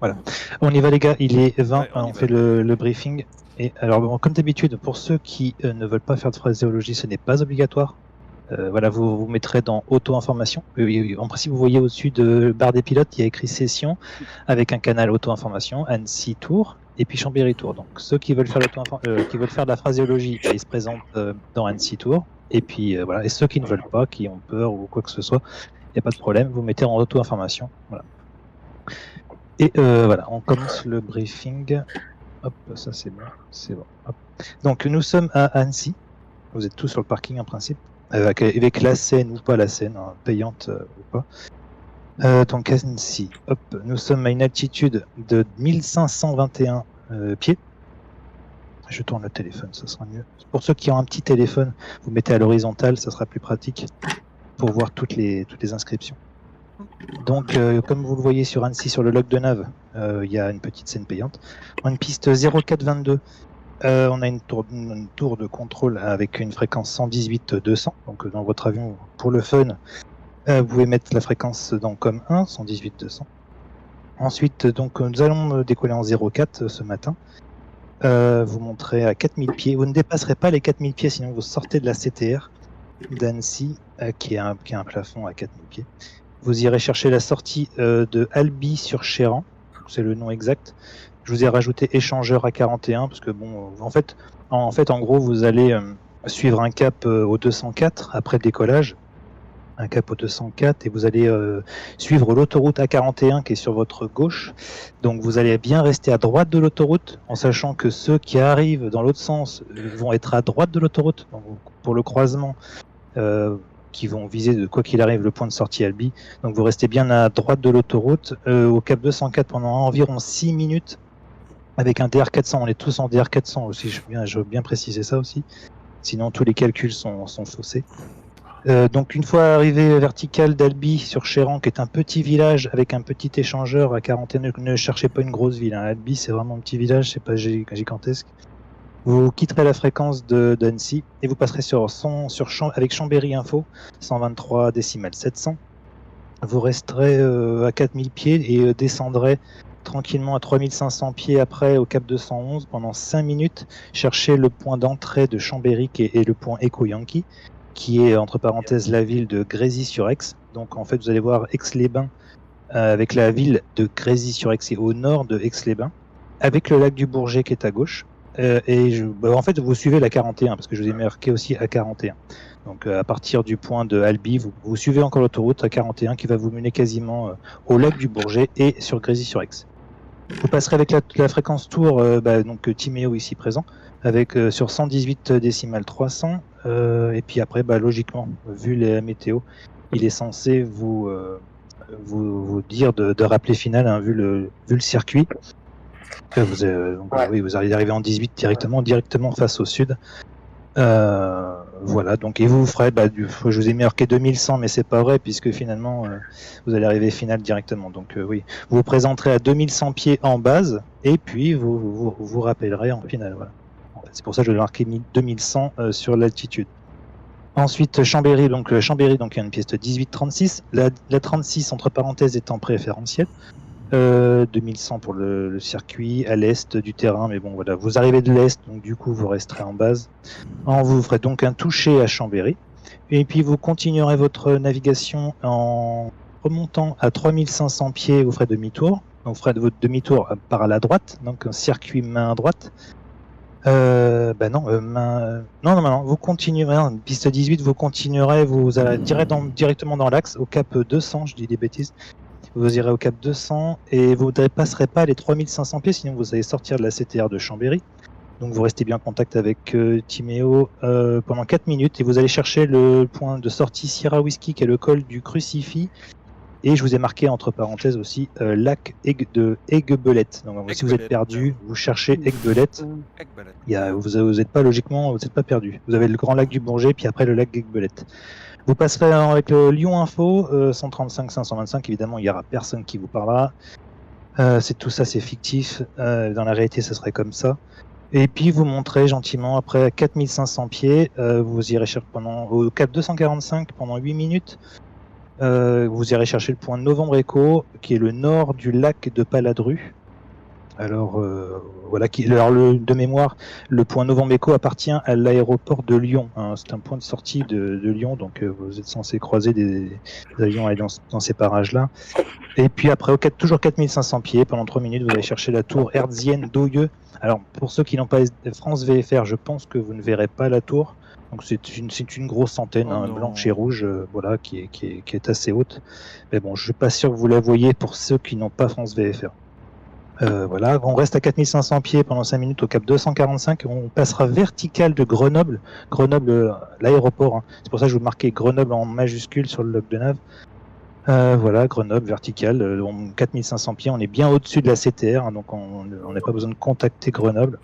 Voilà. On y va les gars, il est 20, Ouais, on fait le briefing. Et alors bon, comme d'habitude, pour ceux qui ne veulent pas faire de phraséologie, ce n'est pas obligatoire. Voilà, vous mettrez dans auto-information. En principe, vous voyez au-dessus de barre des pilotes, il y a écrit session avec un canal auto-information, Annecy Tour et puis Chambéry Tour. Donc ceux qui veulent faire qui veulent faire de la phraséologie, ils se présentent dans Annecy Tour. Et puis voilà, et ceux qui ne veulent pas, qui ont peur ou quoi que ce soit, il n'y a pas de problème, vous mettez en auto-information. Voilà. Et voilà, on commence le briefing. Hop, ça c'est bon, c'est bon. Hop. Donc nous sommes à Annecy. Vous êtes tous sur le parking en principe, avec la Seine ou pas la Seine, hein, payante ou pas. Donc Annecy, hop, nous sommes à une altitude de 1521 pieds. Je tourne le téléphone, ça sera mieux. Pour ceux qui ont un petit téléphone, vous mettez à l'horizontale, ça sera plus pratique pour voir toutes les inscriptions. Donc, comme vous le voyez sur Annecy, sur le log de nav, il y a une petite scène payante. On a une piste 0422. On a une tour de contrôle avec une fréquence 118-200. Donc, dans votre avion, pour le fun, vous pouvez mettre la fréquence dans COM 1, 118-200. Ensuite, donc, nous allons décoller en 04 ce matin. Vous montrez à 4000 pieds. Vous ne dépasserez pas les 4000 pieds, sinon vous sortez de la CTR d'Annecy, qui a un plafond à 4000 pieds. Vous irez chercher la sortie de Albi sur Chéran, c'est le nom exact. Je vous ai rajouté échangeur à 41 parce que bon, en fait, en gros, vous allez suivre un cap au 204 après décollage, un cap au 204 et vous allez suivre l'autoroute A41 qui est sur votre gauche. Donc vous allez bien rester à droite de l'autoroute en sachant que ceux qui arrivent dans l'autre sens vont être à droite de l'autoroute. Donc, pour le croisement. Qui vont viser, de quoi qu'il arrive, le point de sortie Albi. Donc vous restez bien à droite de l'autoroute, au cap 204 pendant environ 6 minutes, avec un DR400. On est tous en DR400 aussi, je veux bien préciser ça aussi. Sinon, tous les calculs sont faussés. Donc une fois arrivé vertical d'Albi sur Chéran, qui est un petit village avec un petit échangeur à 41, ne cherchez pas une grosse ville. Hein. Albi, c'est vraiment un petit village, c'est pas gigantesque. Vous quitterez la fréquence d'Annecy et vous passerez avec Chambéry Info, 123 décimales 700. Vous resterez à 4000 pieds et descendrez tranquillement à 3500 pieds après au cap 211 pendant 5 minutes. Cherchez le point d'entrée de Chambéry et le point Echo Yankee, qui est entre parenthèses la ville de Grésy-sur-Aix. Donc en fait, vous allez voir Aix-les-Bains avec la ville de Grésy-sur-Aix et au nord de Aix-les-Bains, avec le lac du Bourget qui est à gauche. En fait, vous suivez la 41 parce que je vous ai marqué aussi à 41. Donc, à partir du point de Albi, vous suivez encore l'autoroute à 41 qui va vous mener quasiment au lac du Bourget et sur Grésy-sur-Aix. Vous passerez avec la fréquence tour, donc Timéo ici présent, avec sur 118 décimales 300. Et puis après, logiquement, vu les météos, il est censé vous dire de rappeler final, hein, vu le circuit. Vous allez arriver en 18 directement face au sud. Voilà, donc et vous ferez, je vous ai marqué 2100, mais c'est pas vrai puisque finalement vous allez arriver final directement. Donc oui, vous vous présenterez à 2100 pieds en base et puis vous rappellerez en finale. Voilà. C'est pour ça que je vais marquer 2100 sur l'altitude. Ensuite Chambéry, donc il y a une pièce de 18-36, la 36 entre parenthèses étant préférentielle. 2100 pour le circuit à l'est du terrain, mais bon voilà, vous arrivez de l'est, donc du coup vous resterez en base. Vous ferez donc un toucher à Chambéry, et puis vous continuerez votre navigation en remontant à 3500 pieds, vous ferez demi-tour. Donc vous ferez votre demi-tour par la droite, donc un circuit main à droite. Non, vous continuerez, piste 18, vous continuerez, vous allez directement dans l'axe, au cap 200, je dis des bêtises. Vous irez au cap 200 et vous ne passerez pas les 3500 pieds, sinon vous allez sortir de la CTR de Chambéry. Donc vous restez bien en contact avec Timéo pendant 4 minutes et vous allez chercher le point de sortie Sierra Whisky qui est le col du Crucifix. Et je vous ai marqué entre parenthèses aussi lac de Aiguebelette. Donc si vous êtes perdu, vous cherchez Aiguebelette. Vous n'êtes pas logiquement, vous n'êtes pas perdu. Vous avez le grand lac du Bourget puis après le lac Aiguebelette. Vous passerez avec le Lyon Info 135-525, évidemment il n'y aura personne qui vous parlera. Tout ça c'est fictif, dans la réalité ça serait comme ça. Et puis vous montrez gentiment après 4500 pieds, vous irez chercher au cap 245 pendant 8 minutes. Vous irez chercher le point Novembre Echo, qui est le nord du lac de Paladru. Alors, voilà, de mémoire, le point Novembre Echo appartient à l'aéroport de Lyon. Hein. C'est un point de sortie de Lyon, donc vous êtes censé croiser des avions aller dans ces parages-là. Et puis après, toujours 4500 pieds, pendant 3 minutes, vous allez chercher la tour hertzienne d'Oyeux. Alors, pour ceux qui n'ont pas France VFR, je pense que vous ne verrez pas la tour. Donc c'est une grosse antenne, blanche et rouge, voilà, qui est assez haute. Mais bon, je suis pas sûr que vous la voyez pour ceux qui n'ont pas France VFR. Voilà, on reste à 4500 pieds pendant 5 minutes au cap 245. On passera vertical de Grenoble. Grenoble, l'aéroport. Hein. C'est pour ça que je vous marquais Grenoble en majuscule sur le log de nav. Voilà, Grenoble, vertical. 4500 pieds. On est bien au-dessus de la CTR, hein, donc on n'a pas besoin de contacter Grenoble.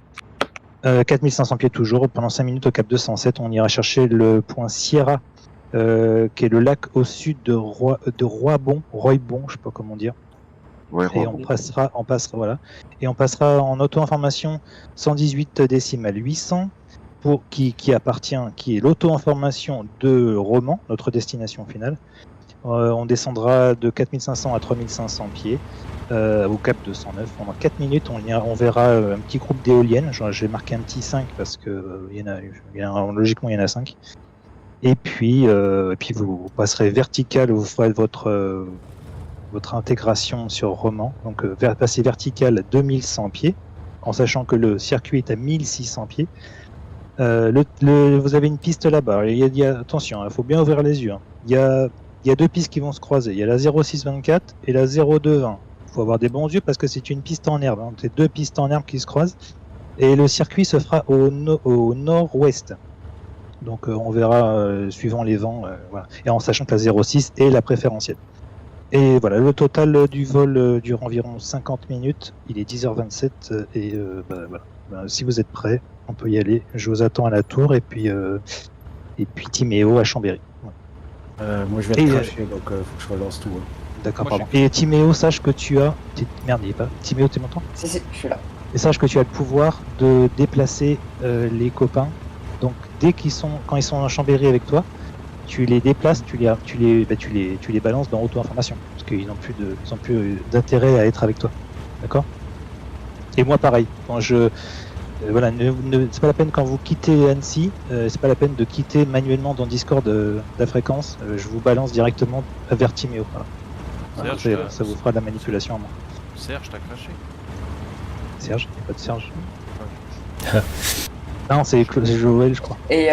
4500 pieds toujours. Pendant 5 minutes au cap 207, on ira chercher le point Sierra, qui est le lac au sud de Roybon, je sais pas comment dire. Ouais, et on passera en auto-information 118 décimales 800 qui est l'auto-information de Romans, notre destination finale. On descendra de 4500 à 3500 pieds au cap 209 pendant 4 minutes. On verra un petit groupe d'éoliennes. J'ai marqué un petit 5 parce que logiquement il y en a 5. Et puis vous passerez vertical, vous ferez votre intégration sur Romans, donc passer vertical 2100 pieds, en sachant que le circuit est à 1600 pieds. Vous avez une piste là-bas. Attention, il faut bien ouvrir les yeux. Hein. Il y a 2 pistes qui vont se croiser. Il y a la 0624 et la 0220. Il faut avoir des bons yeux parce que c'est une piste en herbe. Hein. C'est 2 pistes en herbe qui se croisent. Et le circuit se fera au nord-ouest. Donc on verra suivant les vents. Voilà. Et en sachant que la 06 est la préférentielle. Et voilà, le total du vol dure environ 50 minutes. Il est 10h27 et voilà. Si vous êtes prêts, on peut y aller. Je vous attends à la tour et puis Timéo à Chambéry. Ouais. Moi je viens de cracher, donc faut que je relance tout. Hein. D'accord, pardon. Et Timéo, sache que tu as... Merde, il est pas... Timéo, tu m'entends ? Si, je suis là. Et sache que tu as le pouvoir de déplacer les copains. Donc quand ils sont en Chambéry avec toi, tu les déplaces, tu les balances dans auto-information, parce qu'ils n'ont plus d'intérêt à être avec toi. D'accord ? Et moi pareil, quand voilà, c'est pas la peine quand vous quittez Annecy, c'est pas la peine de quitter manuellement dans Discord la fréquence, je vous balance directement vers Timéo. Voilà. Ça vous fera de la manipulation à moi. Serge, t'as craché ? Serge ? Il n'y a pas de Serge. Non, c'est Joël, je crois. Et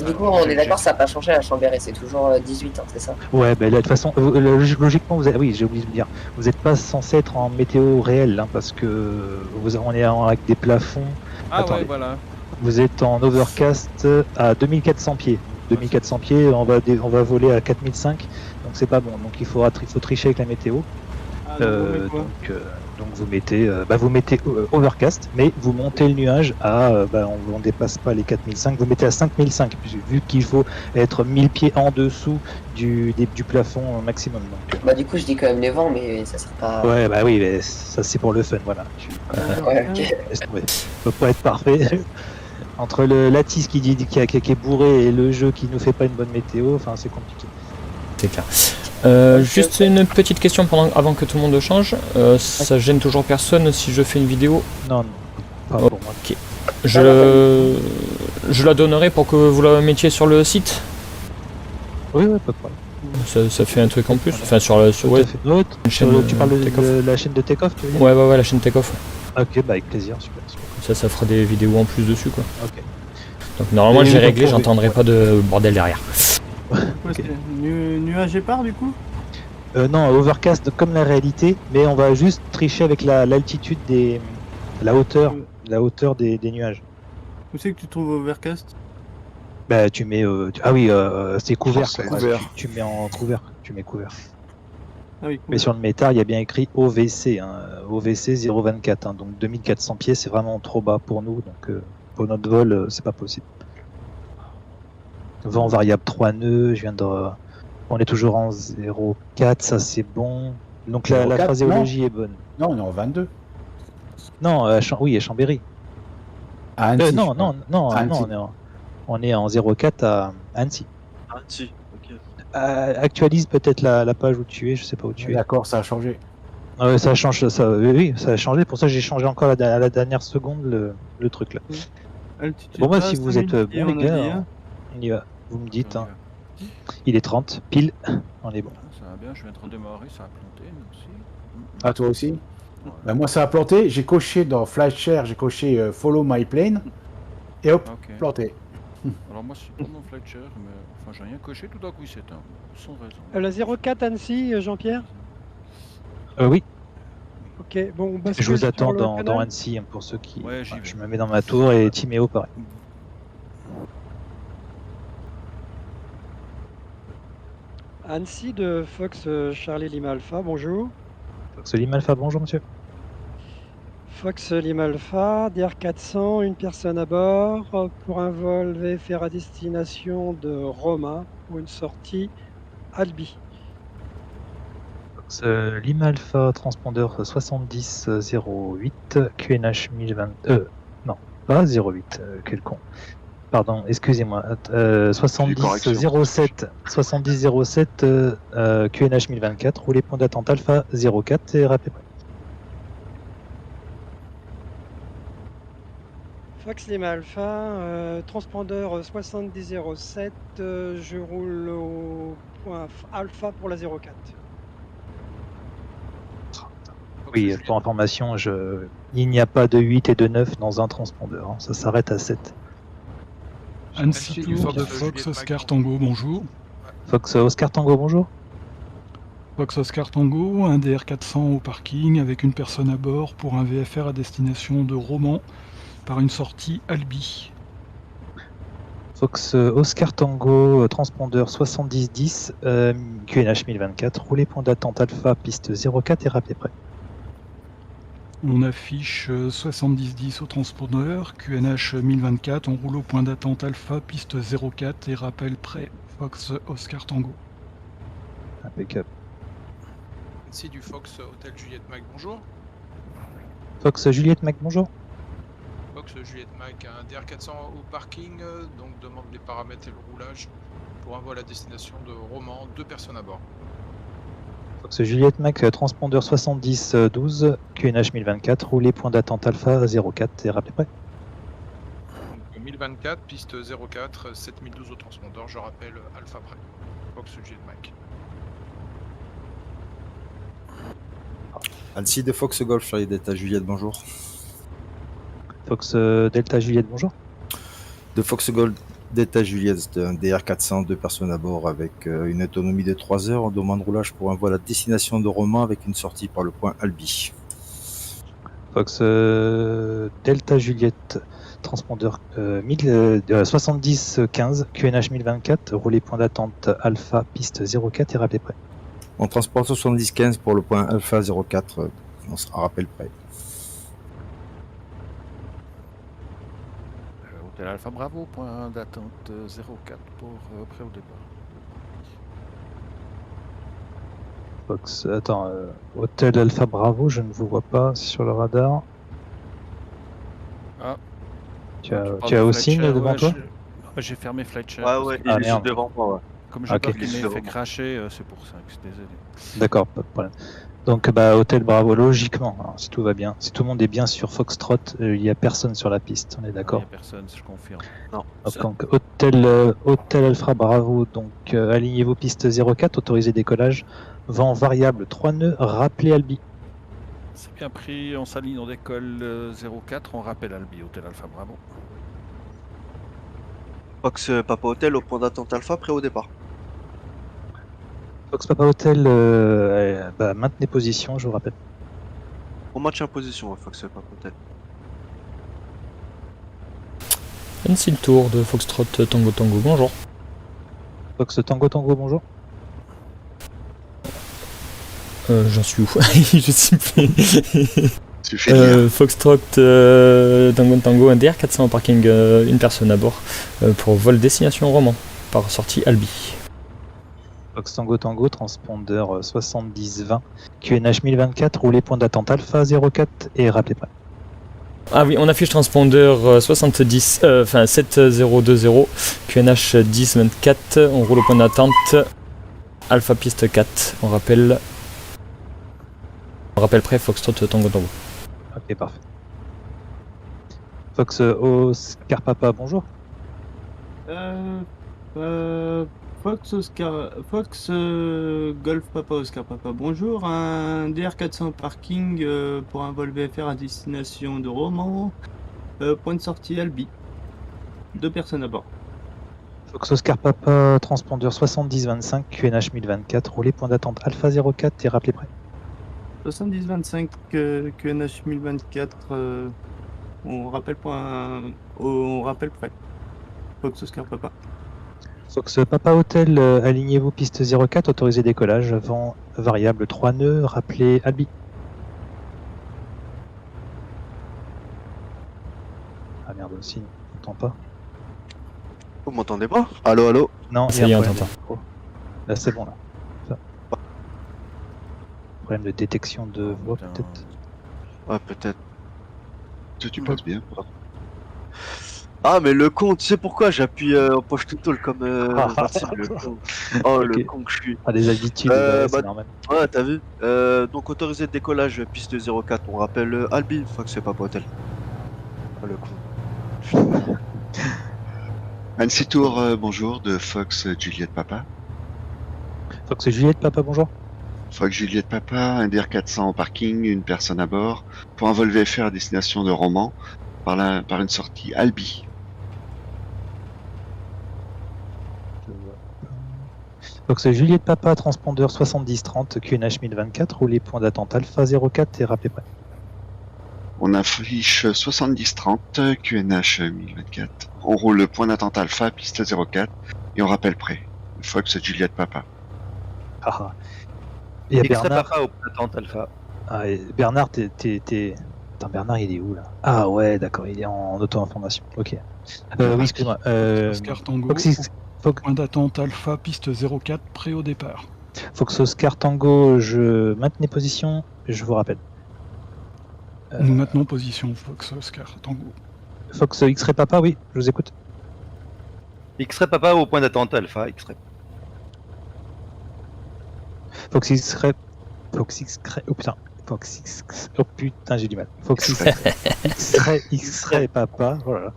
du coup, on est d'accord, ça n'a pas changé à Chambéry, c'est toujours 18 ans, c'est ça ? Ouais, de toute façon, logiquement, oui, j'ai oublié de vous dire, vous n'êtes pas censé être en météo réelle, hein, parce que on est avec des plafonds. Ah attendez, ouais, voilà. Vous êtes en overcast à 2400 pieds. 2400 pieds, on va voler à 4005, donc c'est pas bon. Donc il faut tricher avec la météo. Donc vous mettez overcast, mais vous montez le nuage à, on dépasse pas les 4005, vous mettez à 5005, vu qu'il faut être 1000 pieds en dessous du plafond maximum. Donc. Du coup je dis quand même les vents, mais ça sert pas... Ouais, oui, mais ça c'est pour le fun, voilà. Ouais, ok. Ça peut pas être parfait. Entre la tisse qui est bourrée et le jeu qui nous fait pas une bonne météo, enfin c'est compliqué. C'est clair. Juste une petite question avant que tout le monde change. Ça gêne toujours personne si je fais une vidéo? Non, pas pour moi. Ok. Je la donnerai pour que vous la mettiez sur le site? Oui, pas de problème. Ça fait un truc en plus. Enfin, sur la chaîne, tu parles de la chaîne de Takeoff, tu veux dire? Ouais, la chaîne Takeoff. Ok, avec plaisir, super. Ça fera des vidéos en plus dessus, quoi. Ok. Donc normalement, j'ai réglé, j'entendrai pas de bordel derrière. Okay. Nuage épars du coup? Non, overcast comme la réalité, mais on va juste tricher avec l'altitude la hauteur des nuages. Où c'est que tu trouves overcast? Tu mets c'est couvert. Tu mets en couvert, tu mets couvert. Ah oui, cool. Mais sur le métard, il y a bien écrit OVC, OVC 024, hein, donc 2400 pieds, c'est vraiment trop bas pour nous, donc pour notre vol, c'est pas possible. Vent variable 3 nœuds, on est toujours en 0,4, ça c'est bon. Donc la phraséologie est bonne. Non, on est en 22. Non, à Chambéry. À Annecy. Non, on est en 0,4 à Annecy. Annecy, ok. Actualise peut-être la page où tu es, je sais pas où tu es. D'accord, ça a changé. Ça change, oui, ça a changé. Pour ça, j'ai changé encore à la dernière seconde le truc là. Altitude Bon, bah, basse, si vous êtes 2000 bons, pieds, les on a gars, dit, hein. on y va. Vous me dites, On y hein. va. Il est 30, pile, on est bon. Ça va bien, je viens de redémarrer, ça a planté, nous aussi. Ah, toi aussi? Ouais. Ben, moi, ça a planté. J'ai coché dans Flight Share, j'ai coché Follow My Plane. Et hop, Ok. planté. Alors moi, c'est pas mon flight share, mais enfin, j'ai rien coché, tout d'un coup, il s'éteint. Sans raison. La 04 Annecy, Jean-Pierre. Oui, Ok, bon, on bascule je vous sur attends le dans canal. Annecy, hein, pour ceux qui... Ouais, j'y vais. je me mets dans ma tour et Timéo pareil. Annecy de Fox Charlie Lima Alpha, bonjour. Fox Lima Alpha, bonjour monsieur. Fox Lima Alpha, DR400, une personne à bord pour un vol VFR à destination de Roma pour une sortie Albi. Fox Lima Alpha, transpondeur 7008, QNH 1020... non, pas 08, quel con. Pardon, excusez-moi. 7007, 7007, QNH 1024, roulez point d'attente Alpha 04 et rappelez prêt. Fox Lima Alpha, transpondeur 7007, je roule au point Alpha pour la 04. Oui, pour information, il n'y a pas de 8 et de 9 dans un transpondeur, hein, ça s'arrête à 7. Annecy Tour de Fox Oscar Tango, bonjour. Fox Oscar Tango, bonjour. Fox Oscar Tango, un DR400 au parking avec une personne à bord pour un VFR à destination de Romans par une sortie Albi. Fox Oscar Tango, transpondeur 7010, QNH 1024, roulez point d'attente Alpha, piste 04 et rappelez prêt. On affiche 7010 au transpondeur, QNH 1024, on roule au point d'attente Alpha, piste 04 et rappel prêt, Fox Oscar Tango. Impeccable. Annecy du Fox Hôtel Juliette Mac, bonjour. Fox Juliette Mac, bonjour. Fox Juliette Mac, un DR400 au parking, donc demande les paramètres et le roulage pour un vol à destination de Romans, 2 personnes à bord. Fox Juliette Mac, transpondeur 7012, QNH 1024, roulez point d'attente Alpha 04 et rappelez prêt. Donc 1024, piste 04, 7012 au transpondeur, je rappelle Alpha prêt. Fox Juliette Mac. Annecy de Fox Golf Charlie Delta Juliette, bonjour. Fox Delta Juliette, bonjour. De Fox Golf Delta Juliette, c'est un DR400, 2 personnes à bord avec une autonomie de 3 heures. On demande roulage pour un vol à destination de Romans avec une sortie par le point Albi. Fox Delta Juliette, transpondeur 7015, QNH 1024, roulez point d'attente Alpha, piste 04 et rappelez prêt. On transporte 7015 pour le point Alpha 04, on sera rappel prêt. Hôtel Alpha Bravo, point d'attente 04 pour prêt au départ. Fox, attends, Hôtel Alpha Bravo, je ne vous vois pas sur le radar. Ah. Tu as aussi devant toi? J'ai fermé Flight Share. Ouais, ouais, il est juste devant moi, ouais. Comme j'ai peur qu'il m'ait fait cracher, c'est pour ça que je suis désolé. D'accord, pas de problème. Donc, Hôtel Bravo, logiquement, hein, si tout va bien, si tout le monde est bien sur Foxtrot, il n'y a personne sur la piste, on est d'accord? Il n'y a personne, je confirme. Non. Donc, Hôtel Alpha Bravo, donc alignez vos pistes 04, autorisez décollage, vent variable 3 nœuds, rappelez Albi. C'est bien pris, on s'aligne, on décolle 04, on rappelle Albi, Hôtel Alpha Bravo. Fox Papa Hotel au point d'attente Alpha, prêt au départ. Fox Papa Hotel, maintenez position, je vous rappelle. On maintient position, Fox Papa Hotel. Annecy Tour de Foxtrot Tango Tango, bonjour. Fox Tango Tango, bonjour. J'en suis où? Je sais plus. Foxtrot Tango Tango, un DR400 au parking, une personne à bord pour vol destination Romans par sortie Albi. Fox Tango Tango, transpondeur 7020, QNH 1024, roulez point d'attente Alpha 04 et rappelez prêt. Ah oui, on affiche transpondeur 7020, QNH 1024, on roule au point d'attente Alpha piste 4, on rappelle prêt, Foxtrot Tango Tango. Ok, parfait. Fox Oscar Papa, bonjour. Fox Golf Papa Oscar Papa, bonjour. Un DR400 parking pour un vol VFR à destination de Romans. Point de sortie Albi. 2 personnes à bord. Fox Oscar Papa, transpondeur 7025, QNH 1024, roulé point d'attente Alpha 04 et rappelez prêt. 70-25 QNH 1024, on rappelle prêt. Fox Oscar Papa. Fox Papa Hotel, alignez-vous piste 04, autorisé décollage, vent variable 3 nœuds, rappelez Albi. Ah merde aussi, on n'entend pas. Vous m'entendez pas? Allô, allô? Non, Ça y est, on problème de t'entend. micro. Là c'est bon là. Ça. Problème de détection de voix putain. peut-être. Ouais, peut-être. Tu passes bien. Ah, mais le con, tu sais pourquoi j'appuie en push to talk comme Martine, le con. Oh, le Ok. con que je suis. Ah des habitudes, c'est normal. Ouais, t'as vu. Donc, autorisé de décollage, piste 04. On rappelle Albi, Fox c'est Papa Hotel. Oh, le con. Annecy Tour, bonjour, de Fox Juliette Papa. Fox Juliette Papa, bonjour. Fox Juliette Papa, un DR400 au parking, une personne à bord, pour un vol VFR à destination de Romans, par une sortie Albi. Fox Juliette Papa, transpondeur 7030, QNH 1024, roulé point d'attente Alpha 04 et rappelez prêt. On affiche 70-30, QNH 1024. On roule le point d'attente Alpha, piste 04, et on rappelle prêt. Fox Juliette Papa. Ah. Et il y a Extrait Bernard. Papa au point d'attente Alpha. Ah, et Bernard, Attends, Bernard, il est où là? Ah ouais, d'accord, il est en auto-information. Ok. Oui, excuse-moi. Oscar Tango, Fox, point d'attente Alpha, piste 04, prêt au départ. Fox Oscar Tango, je maintenais position, je vous rappelle. Nous maintenons position, Fox Oscar Tango. Fox X-Ray Papa, oui, je vous écoute. X-Ray Papa au point d'attente Alpha, X-Ray. Fox X-Ray. Oh putain. Fox X. Oh putain, j'ai du mal. Fox X-Ray Papa, voilà.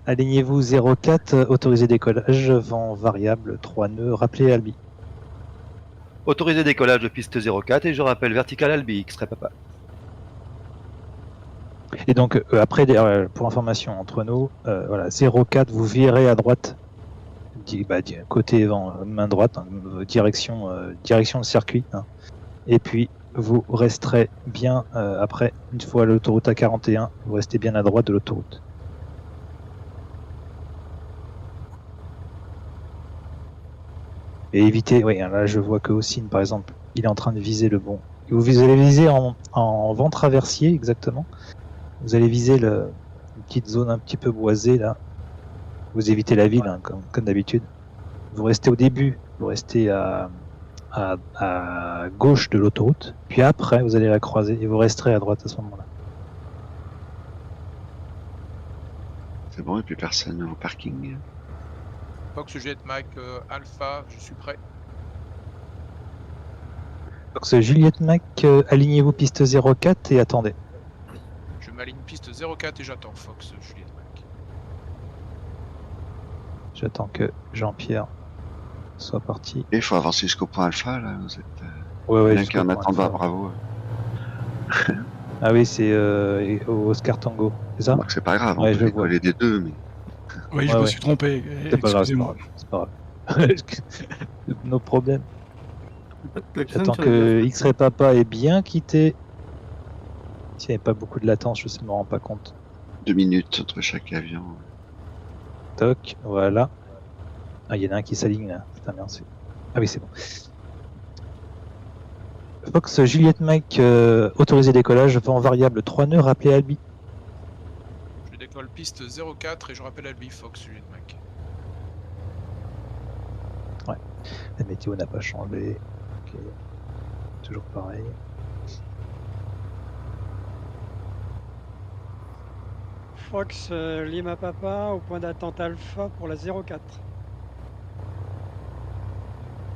Alignez-vous 04, autorisé décollage, vent variable, 3 nœuds, rappelez Albi. Autorisé décollage de piste 04 et je rappelle vertical Albi, X-Ray Papa. Et donc après, pour information entre nous, voilà, 04, vous virez à droite, côté vent, main droite, hein, direction le circuit, hein. Et puis vous resterez bien après, une fois l'autoroute A41, vous restez bien à droite de l'autoroute. Et évitez, oui, là je vois que Ossine par exemple, il est en train de viser le bon. Vous allez viser en vent traversier exactement. Vous allez viser une petite zone un petit peu boisée là. Vous évitez la ville, hein, comme d'habitude. Vous restez au début, vous restez à gauche de l'autoroute, puis après vous allez la croiser et vous resterez à droite à ce moment-là. C'est bon, et puis personne au parking. Fox Juliette Mike Alpha, je suis prêt. Donc Juliette Mac, alignez-vous piste 04 et attendez. Je m'aligne piste 04 et j'attends Fox Juliette Mike. J'attends que Jean-Pierre soit parti. Et il faut avancer jusqu'au point Alpha, là, vous êtes... Ouais, bien qu'en attendant, bravo. Ah oui, c'est au Oscar Tango, c'est ça? C'est pas grave, on Ouais, peut je les vois. coller des deux, mais... Oui, je me suis trompé. C'est pas grave, Excusez-moi. c'est pas grave. Nos problèmes. J'attends que X-Ray Papa ait bien quitté. S'il n'y avait pas beaucoup de latence, je ne me rends pas compte. 2 minutes entre chaque avion. Toc, voilà. Ah, il y en a un qui s'aligne là. Putain, merde, ah oui, c'est bon. Fox Juliette Mike, autorisé décollage, vent variable 3 nœuds, rappelez Albi. Je décolle piste 04 et je rappelle Albi Fox Juliette Mike. Ouais, la météo n'a pas changé. Ok. Toujours pareil. Fox Lima Papa au point d'attente Alpha pour la 04.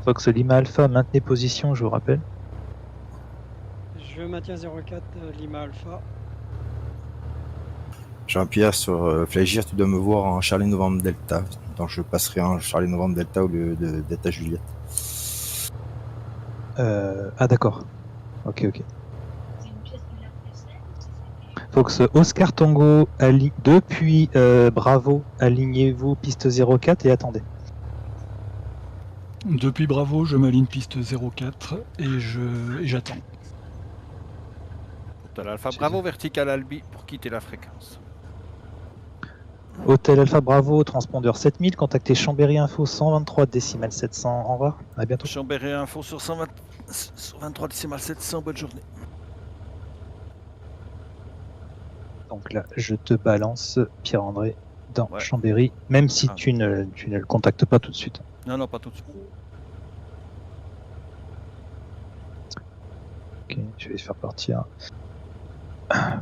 Fox Lima Alpha, maintenez position, je vous rappelle. Je maintiens 04 Lima Alpha. Jean-Pierre, sur Flagir, tu dois me voir en Charlie Novembre Delta. Donc je passerai en Charlie Novembre Delta au lieu de Delta Juliette. Ah d'accord. Ok. Fox Oscar Tango depuis Bravo, alignez-vous piste 04 et attendez. Depuis Bravo, je m'aligne piste 04 et j'attends. Hôtel Alpha Bravo, vertical Albi pour quitter la fréquence. Hôtel Alpha Bravo, transpondeur 7000, contactez Chambéry Info 123 décimales 700. Au revoir, à bientôt. Chambéry Info sur 123 décimales 700, bonne journée. Donc là, je te balance Pierre-André dans Chambéry, même si tu ne le contactes pas tout de suite. Non, pas tout de suite. Ok, je vais faire partir.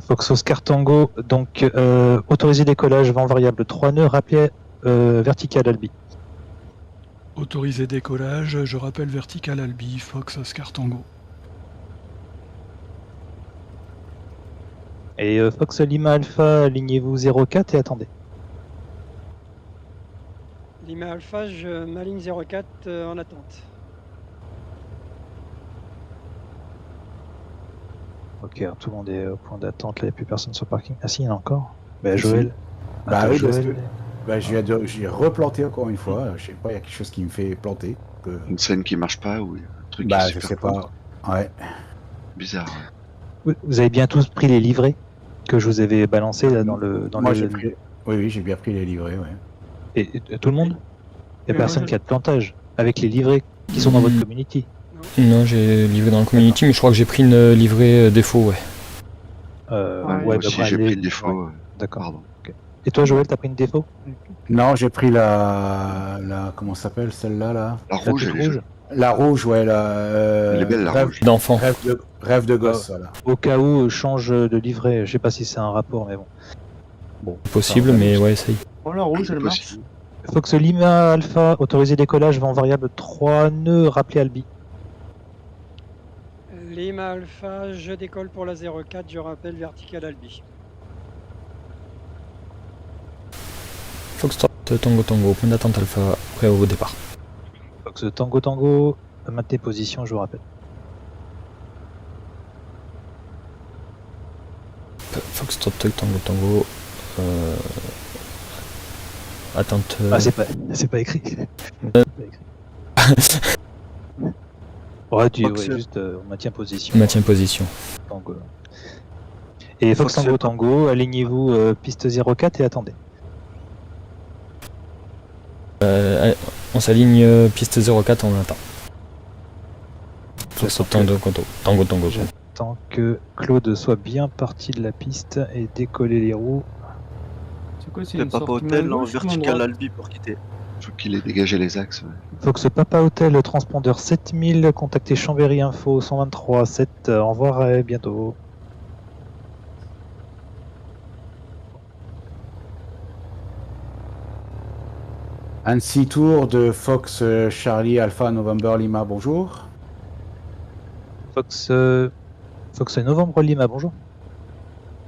Fox Oscar Tango, donc autorisé décollage, vent variable 3 nœuds, rappelez vertical Albi. Autorisé décollage, je rappelle vertical Albi, Fox Oscar Tango. Et Fox Lima Alpha, alignez-vous 04 et attendez. Lima Alpha, je m'aligne 04 en attente. Ok, alors tout le monde est au point d'attente, là il n'y a plus personne sur le parking. Ah si, il y en a encore. Bah Joël. Bah Attends, oui, Joël. parce que j'ai replanté encore une fois. Je sais pas, il y a quelque chose qui me fait planter. Une scène qui marche pas ou un truc Bah qui je se sais pas. Ouais. Bizarre. Vous avez bien tous pris les livrets que je vous avais balancés là dans le... Moi j'ai pris... Oui, j'ai bien pris les livrets, ouais. Et tout le monde? Il n'y a personne qui a de plantage avec les livrets qui sont dans votre community. Non, j'ai livré dans le community, mais je crois que j'ai pris une livrée défaut, ouais. Moi aussi j'ai pris le défaut. Ouais. D'accord. Okay. Et toi Joël, t'as pris une défaut? Non, j'ai pris la... Comment ça s'appelle celle-là là? La rouge, elle est jolie. La rouge, ouais, Elle est belle, la rouge. D'enfant. Rêve de gosse, voilà. Au cas où, change de livret. Je sais pas si c'est un rapport, mais bon. Possible, mais ouais, essaye. Oh, la rouge, elle marche. Fox Lima Alpha, autorisé décollage, vent variable 3 nœuds, rappelez Albi. Lima Alpha, je décolle pour la 04, je rappelle vertical Albi. Foxtrot Tango Tango, point d'attente Alpha, prêt au départ. Fox Tango Tango, maintenez position, je vous rappelle. Foxtrot Tango Tango, attente. Ah, c'est pas écrit. Ouais, juste on maintient position. Maintient position. Tango. Et Fox Tango Tango, alignez-vous piste 04 et attendez. On s'aligne piste 04, on attend. Fox Tango Tango. J'attends que Claude soit bien parti de la piste et décoller les roues. C'est quoi, c'est Le une Papa sortie Hotel main en gauche ou main vertical droite? Albi pour quitter. Faut qu'il ait dégagé les axes. Ouais. Fox Papa Hotel, transpondeur 7000, contactez Chambéry Info 123 7. Au revoir et bientôt. Annecy Tour de Fox Charlie Alpha November Lima, bonjour. Fox Novembre Lima, bonjour.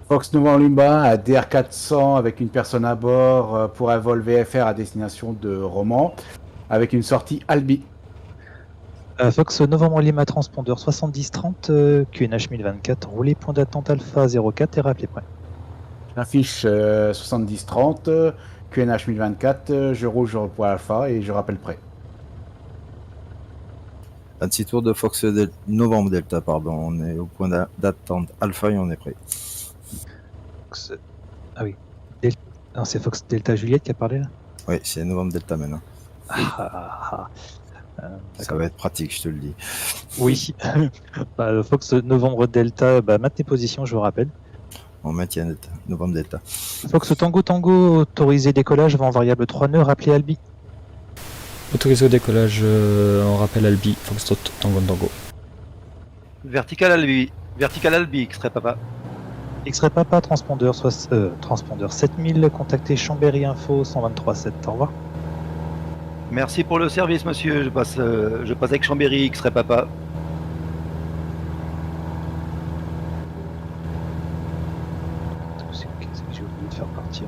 Fox Novembre Lima à DR400 avec une personne à bord pour un vol VFR à destination de Romans avec une sortie Albi. Fox Novembre Lima, transpondeur 7030, QNH 1024, roulez point d'attente Alpha 04 et rappelez prêt. J'affiche 7030, QNH 1024, je roule sur le point Alpha et je rappelle prêt. 26 tours de Fox Novembre Delta, pardon. On est au point d'attente Alpha et on est prêt. Ah oui. Non, c'est Fox Delta Juliette qui a parlé là? Oui, c'est Novembre Delta maintenant. Ça va être pratique, je te le dis. Oui. Fox Novembre Delta, maintenez position, je vous rappelle. On maintient Novembre Delta. Fox Tango Tango, autorisé décollage, vent variable 3 nœuds, rappelez Albi. Autorisé au décollage, on rappelle Albi, Foxtrot Tango Tango. Vertical Albi, extrait papa. Extrait papa, transpondeur 7000, contactez Chambéry Info 123 7. Au revoir. Merci pour le service, monsieur. Je passe avec Chambéry, X-Ray Papa. C'est ce que j'ai oublié de faire partir.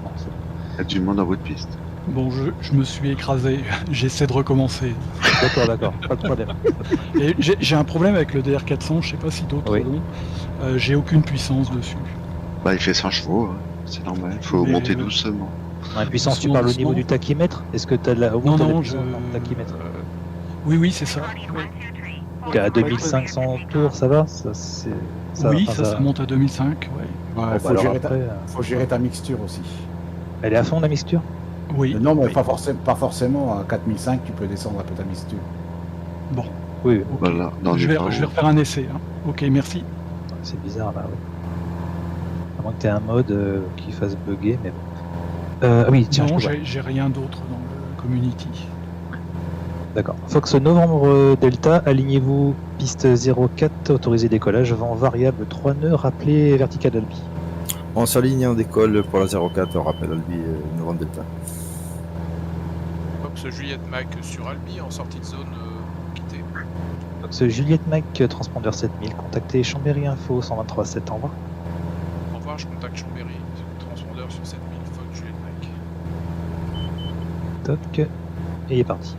Non, c'est bon. Il y a du monde en bout de piste. Bon, je me suis écrasé. J'essaie de recommencer. D'accord, pas de problème. Et j'ai un problème avec le DR400, je sais pas si d'autres Oui. l'ont. J'ai aucune puissance dessus. Bah, il fait 100 chevaux, hein. C'est normal. Il faut Mais, monter doucement. En puissance, tu Doucement, parles au doucement. niveau du tachymètre? Est-ce que tu as de la Non, t'as de la non, puissance dans le tachymètre? Oui, c'est ça. À 2500 tours, ça va? Ça, Oui, enfin, ça monte à 2005, ouais. Ouais, Bon, bah faut, alors gérer après, faut gérer ta mixture aussi. elle est à fond la mixture? Oui. Non, mais oui. pas forcément. À 4005, tu peux descendre un peu ta mixture. Bon, Oui, ok. Voilà, dans je les vais pas refaire un essai. Hein. Ok, merci. c'est bizarre là, oui. À moins que tu aies un mode qui fasse bugger, mais bon. Ah oui, tiens, Non, je te vois. j'ai rien d'autre dans le community. D'accord. Fox Novembre Delta, alignez-vous piste 04, autorisé décollage, vent variable 3 nœuds, rappelez vertical Albi. On s'aligne en décolle pour la 04, on rappelle Albi, Novembre Delta. Fox Juliette Mac sur Albi en sortie de zone quittée. Fox Juliette Mac, transpondeur 7000, contactez Chambéry Info 123.7, au revoir. Au revoir, je contacte Chambéry, transpondeur sur 7000, Fox Juliette Mac. Toc, et il est parti.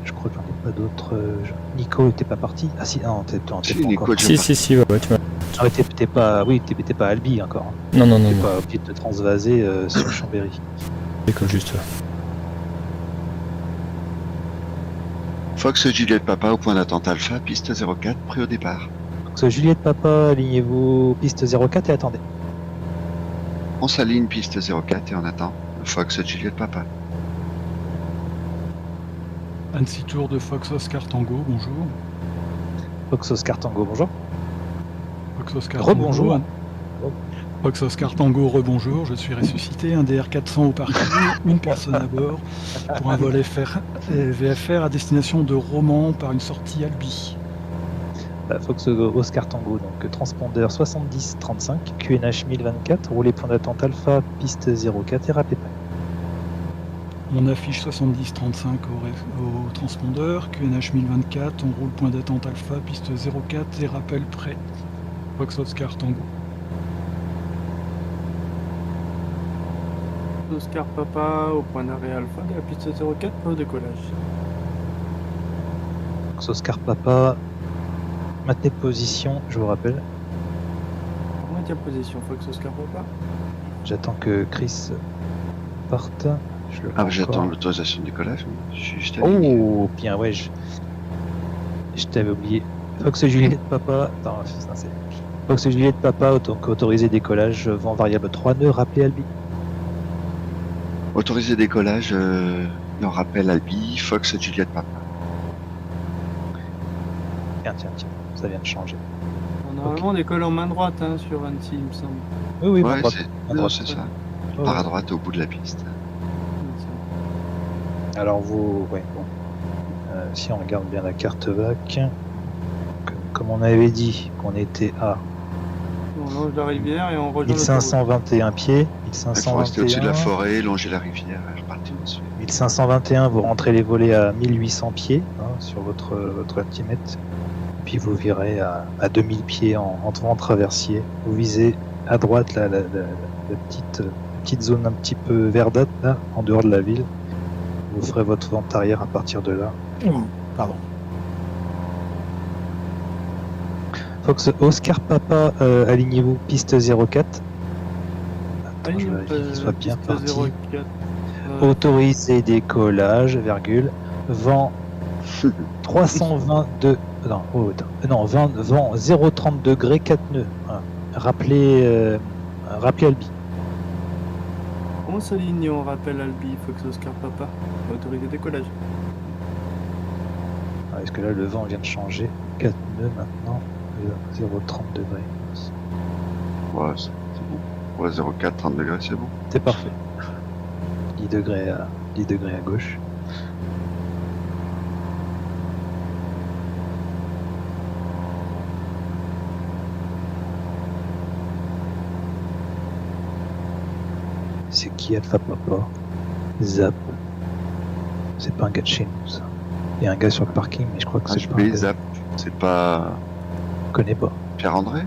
Je crois que j'en ai pas d'autres. Nico était pas parti? Ah si, non, t'es pas Nico, encore. Si, ouais, tu m'as. Ah, mais t'es pas, oui, t'es pas Albi encore. Hein. Non, T'es non. pas obligé de te transvaser sur Chambéry. D'accord, juste. Fox Juliette Papa au point d'attente Alpha, piste 04, prêt au départ. Fox Juliette Papa, alignez-vous piste 04 et attendez. On s'aligne piste 04 et on attend. Fox Juliette Papa. Annecy Tour de Fox Oscar Tango, bonjour. Fox Oscar Tango, bonjour. Fox Oscar Rebonjour. Tango. Fox Oscar Tango, rebonjour. Je suis ressuscité. Un DR400 au parking, une personne à bord pour un vol VFR à destination de Romans par une sortie Albi. Fox Oscar Tango, donc transpondeur 7035, QNH 1024, roulez point d'attente Alpha, piste 04 et rappelez prêt. On affiche 70-35 au transpondeur, QNH 1024, on roule point d'attente Alpha, piste 04 et rappel prêt. Fox Oscar Tango. Oscar Papa au point d'arrêt Alpha de la piste 04 pour le décollage. Fox Oscar Papa, maintenez position, je vous rappelle. On maintient position Fox Oscar Papa. J'attends que Chris parte. Je le Ah, vois j'attends encore. l'autorisation de décollage. Je suis juste aligné. Oh, bien, ouais, je t'avais oublié. Fox Juliette Papa, attends, ça, c'est... Fox Juliette Papa, donc autorisé décollage, vent variable 3 nœuds, rappelez Albi. Autorisé décollage, et on rappelle Albi, Fox Juliette Papa. Tiens, ça vient de changer. Normalement, on décolle en main droite hein, sur Annecy, il me semble. Oui, Ouais, droite, c'est droite. ça. Oh, Par à ouais. droite au bout de la piste. Alors vous, ouais, bon. Si on regarde bien la carte VAC, comme on avait dit qu'on était à On longe la rivière et on rejoint 1521 pieds, Il faut rester au-dessus de la 1521, forêt, longer la rivière et repartir dessus. 1521, vous rentrez les volets à 1800 pieds sur votre altimètre, puis vous virez à 2000 pieds en vent traversier. Vous visez à droite la petite zone un petit peu verdâtre là, en dehors de la ville. Vous ferez votre vente arrière à partir de là. Pardon. Fox Oscar Papa, alignez-vous piste 04. Attends, je vérifie qu'il soit bien parti. 04. Autorisé décollage, virgule, vent 322, non, oh, non, vent 030 degrés, 4 nœuds. Voilà. Rappelez Albi. On s'aligne et on rappelle Albi, Fox Oscar Papa. Autorisé décollage. Ah, est-ce que là le vent vient de changer? 4 nœuds maintenant, 030 degrés. Ouais, c'est bon. Ouais, 0,4, 30 degrés, c'est bon. C'est parfait. 10 degrés à gauche. C'est qui Alpha Papa? Zap. C'est pas un gars de chez nous, ça. Il y a un gars sur le parking, mais je crois que c'est pas un HB gars. Zap, c'est pas Je connais pas. Pierre-André?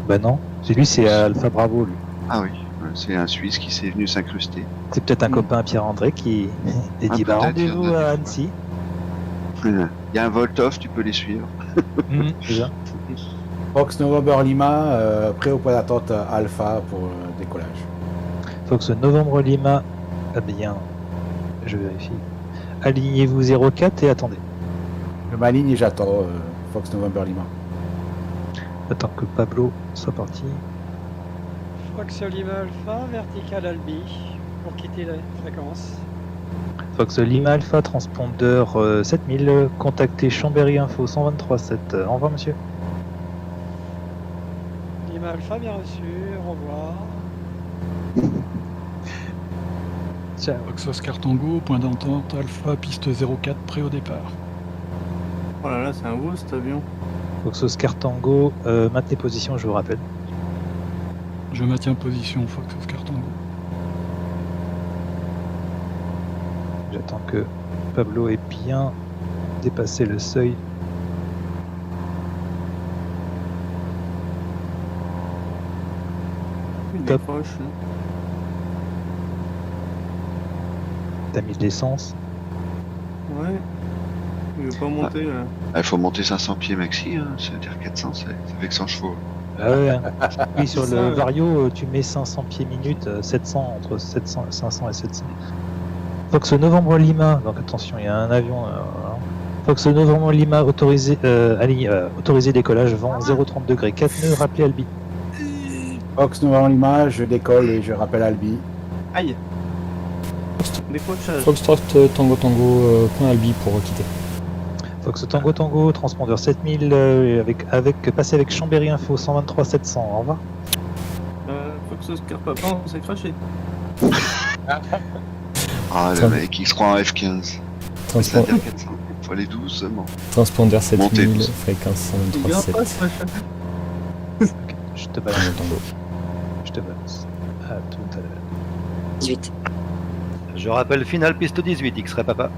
Bah non. Lui, c'est Alpha Bravo, lui. Ah oui, c'est un Suisse qui s'est venu s'incruster. C'est peut-être un copain à Pierre-André qui a dit bah, peut-être, il y en rendez-vous a à des Annecy. Il y a un Volt-Off, tu peux les suivre. Déjà. Fox November Lima, prêt au point d'attente Alpha pour le décollage. Fox Novembre Lima. Ah bien, je vérifie. Alignez-vous 04 et attendez. Je m'aligne et j'attends Fox November Lima. Attends que Pablo soit parti. Fox Lima Alpha, vertical Albi, pour quitter la fréquence. Fox Lima Alpha, transpondeur 7000, contactez Chambéry Info 123.7. Au revoir monsieur. Lima Alpha, bien reçu, au revoir. Ciao. Fox Oscar Tango, point d'entente, Alpha, piste 04, prêt au départ. Oh là là, c'est un beau cet avion. Fox Oscar Tango, maintenez position, je vous rappelle. Je maintiens position, Fox Oscar Tango. J'attends que Pablo ait bien dépassé le seuil. Il Top. décroche, là. T'as mis de l'essence. Ouais. Il veut pas monter là. Il faut monter 500 pieds maxi, hein. C'est-à-dire 400, c'est avec 100 chevaux. Ah ouais, hein. Oui, sur C'est le ça, Vario, tu mets 500 pieds minutes, 700, entre 500 et 700. Fox Novembre Lima, donc attention, il y a un avion. Voilà. Fox Novembre Lima, autorisé décollage, vent 0,30 degrés, 4 nœuds, rappelez Albi. Fox November Lima, je décolle et je rappelle Albi. Aïe. Décrochage. Foxtrot Tango Tango, point Albi pour quitter. Fox Tango Tango, transpondeur 7000, passé avec Chambéry Info 123 700, au revoir. Fox Oscar Papa, on s'est craché. Ah, le mec, il se croit en F15. Transpond- C'est-à-dire 400. Faut aller doucement. Transpondeur Montez, 7000, douce. fréquence Il vient 123.7. pas ce machin. Je te balance. Tango. Je te balance. À tout à l'heure. 18. Je rappelle finale piste 18, X-Ray Papa.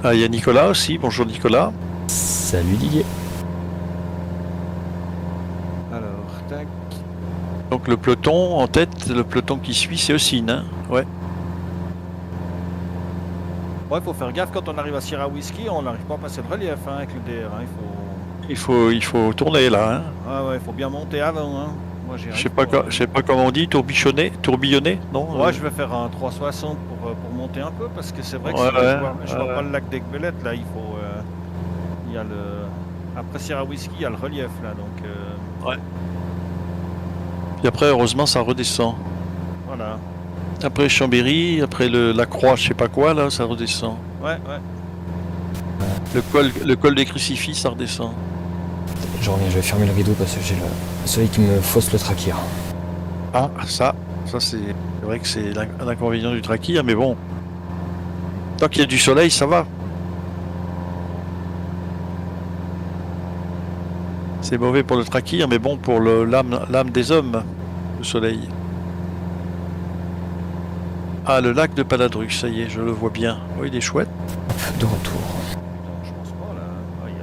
Ah, il y a Nicolas aussi. Bonjour Nicolas. Salut Didier. Alors, tac. Donc le peloton en tête, le peloton qui suit, c'est Ossine, hein. Ouais. Ouais, faut faire gaffe quand on arrive à Sierra Whisky, on n'arrive pas à passer le relief hein, avec le DR. Hein. Il faut tourner là. Hein. Ah ouais, il faut bien monter avant. Hein. Moi, je sais pas comment on dit, tourbillonner, non? Ouais, je vais faire un 360 pour monter un peu parce que c'est vrai que je vois pas le lac d'Aigbelette là. Il faut, il y a le après Sierra Whisky, il y a le relief là, donc. Ouais. Puis après, heureusement, ça redescend. Voilà. Après Chambéry, après la Croix, je sais pas quoi là, ça redescend. Ouais, ouais. Le col des crucifix, ça redescend. Je reviens, je vais fermer le rideau parce que j'ai le soleil qui me fausse le trachea. Ah, ça c'est vrai que c'est un inconvénient du trachea, mais bon. Tant qu'il y a du soleil, ça va. C'est mauvais pour le trachea, mais bon pour l'âme des hommes, le soleil. Ah, le lac de Paladruc, ça y est, je le vois bien. Oui, il est chouette. De retour. Je pense pas là. Aïe.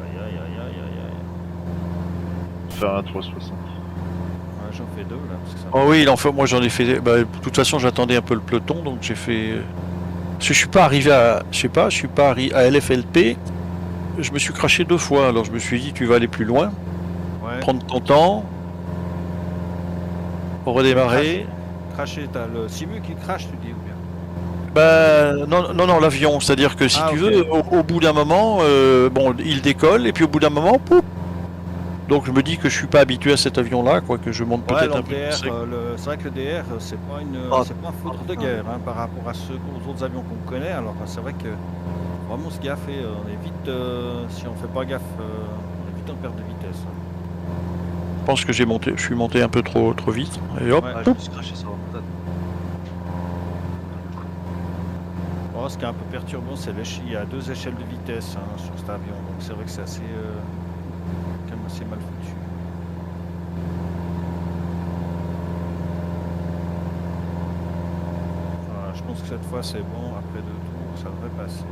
Faire un 360. J'en fais deux là. Parce que ça Oh oui, moi j'en ai fait. Bah, de toute façon, j'attendais un peu le peloton, donc j'ai fait. Parce que je suis pas arrivé à. Je sais pas, je suis pas arrivé à LFLP. Je me suis craché 2 fois, alors je me suis dit, tu vas aller plus loin. Ouais. Prendre ton temps. Redémarrer. Cracher, t'as le Simu qui crache, tu dis ou bien? Bah non, l'avion. C'est-à-dire que si tu veux, au bout d'un moment, bon, il décolle et puis au bout d'un moment, pouf, Donc je me dis que je suis pas habitué à cet avion-là, quoi, que je monte peut-être un peu. C'est vrai que le DR, c'est pas un foudre de guerre par rapport aux autres avions qu'on connaît. Alors c'est vrai que vraiment on se gaffe et on est vite, si on fait pas gaffe, on est vite en perte de vitesse. Je pense que je suis monté un peu trop vite. Et hop. Ouais, je me suis craché sur la montagne. Bon, ce qui est un peu perturbant, c'est il y a 2 échelles de vitesse sur cet avion. Donc c'est vrai que c'est assez, quand même assez mal foutu. Voilà, je pense que cette fois c'est bon. Après 2 tours, ça devrait passer.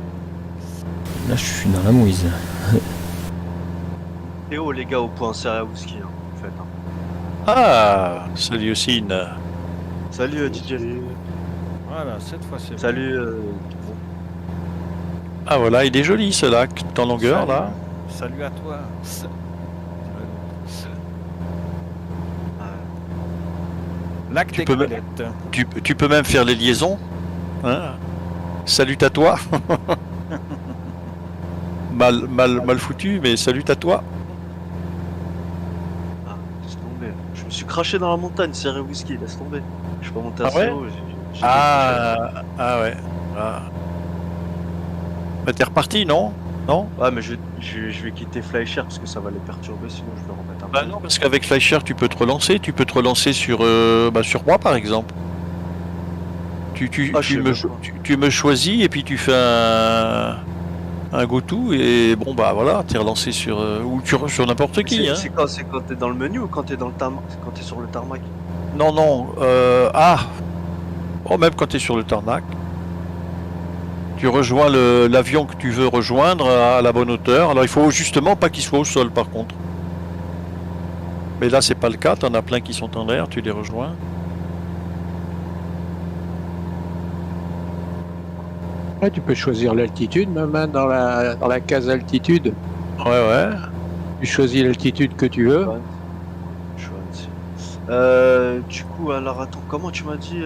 Là, je suis dans la mouise. Et oh les gars au point serré à whisky en fait. Ah, salut Ossine. Salut DJ. Voilà, cette fois c'est bon. Salut. Ah voilà, il est joli ce lac, tout en longueur là. Salut à toi. Lac des Goulettes. Tu peux même faire les liaisons. Hein, salut à toi. mal foutu, mais salut à toi. Ah, laisse tomber. Je me suis craché dans la montagne, serré whisky, laisse tomber. Je suis pas monté assez haut. Ah ouais. Ah. Bah, t'es reparti, non? Non? Ouais, mais je vais quitter Flyshare parce que ça va les perturber, sinon je vais remettre un peu. Bah non, parce qu'avec Flyshare, tu peux te relancer sur moi par exemple. Tu me choisis et puis tu fais un go-to et bon bah voilà, t'es relancé sur sur n'importe qui. C'est quand t'es dans le menu ou quand t'es dans le quand t'es sur le tarmac? Non, même quand t'es sur le tarmac. Tu rejoins l'avion que tu veux rejoindre à la bonne hauteur. Alors il faut justement pas qu'il soit au sol par contre. Mais là c'est pas le cas, t'en as plein qui sont en l'air, tu les rejoins. Ouais, tu peux choisir l'altitude même hein, dans la case altitude. Ouais. Tu choisis l'altitude que tu veux. Ouais. Du coup, alors attends, comment tu m'as dit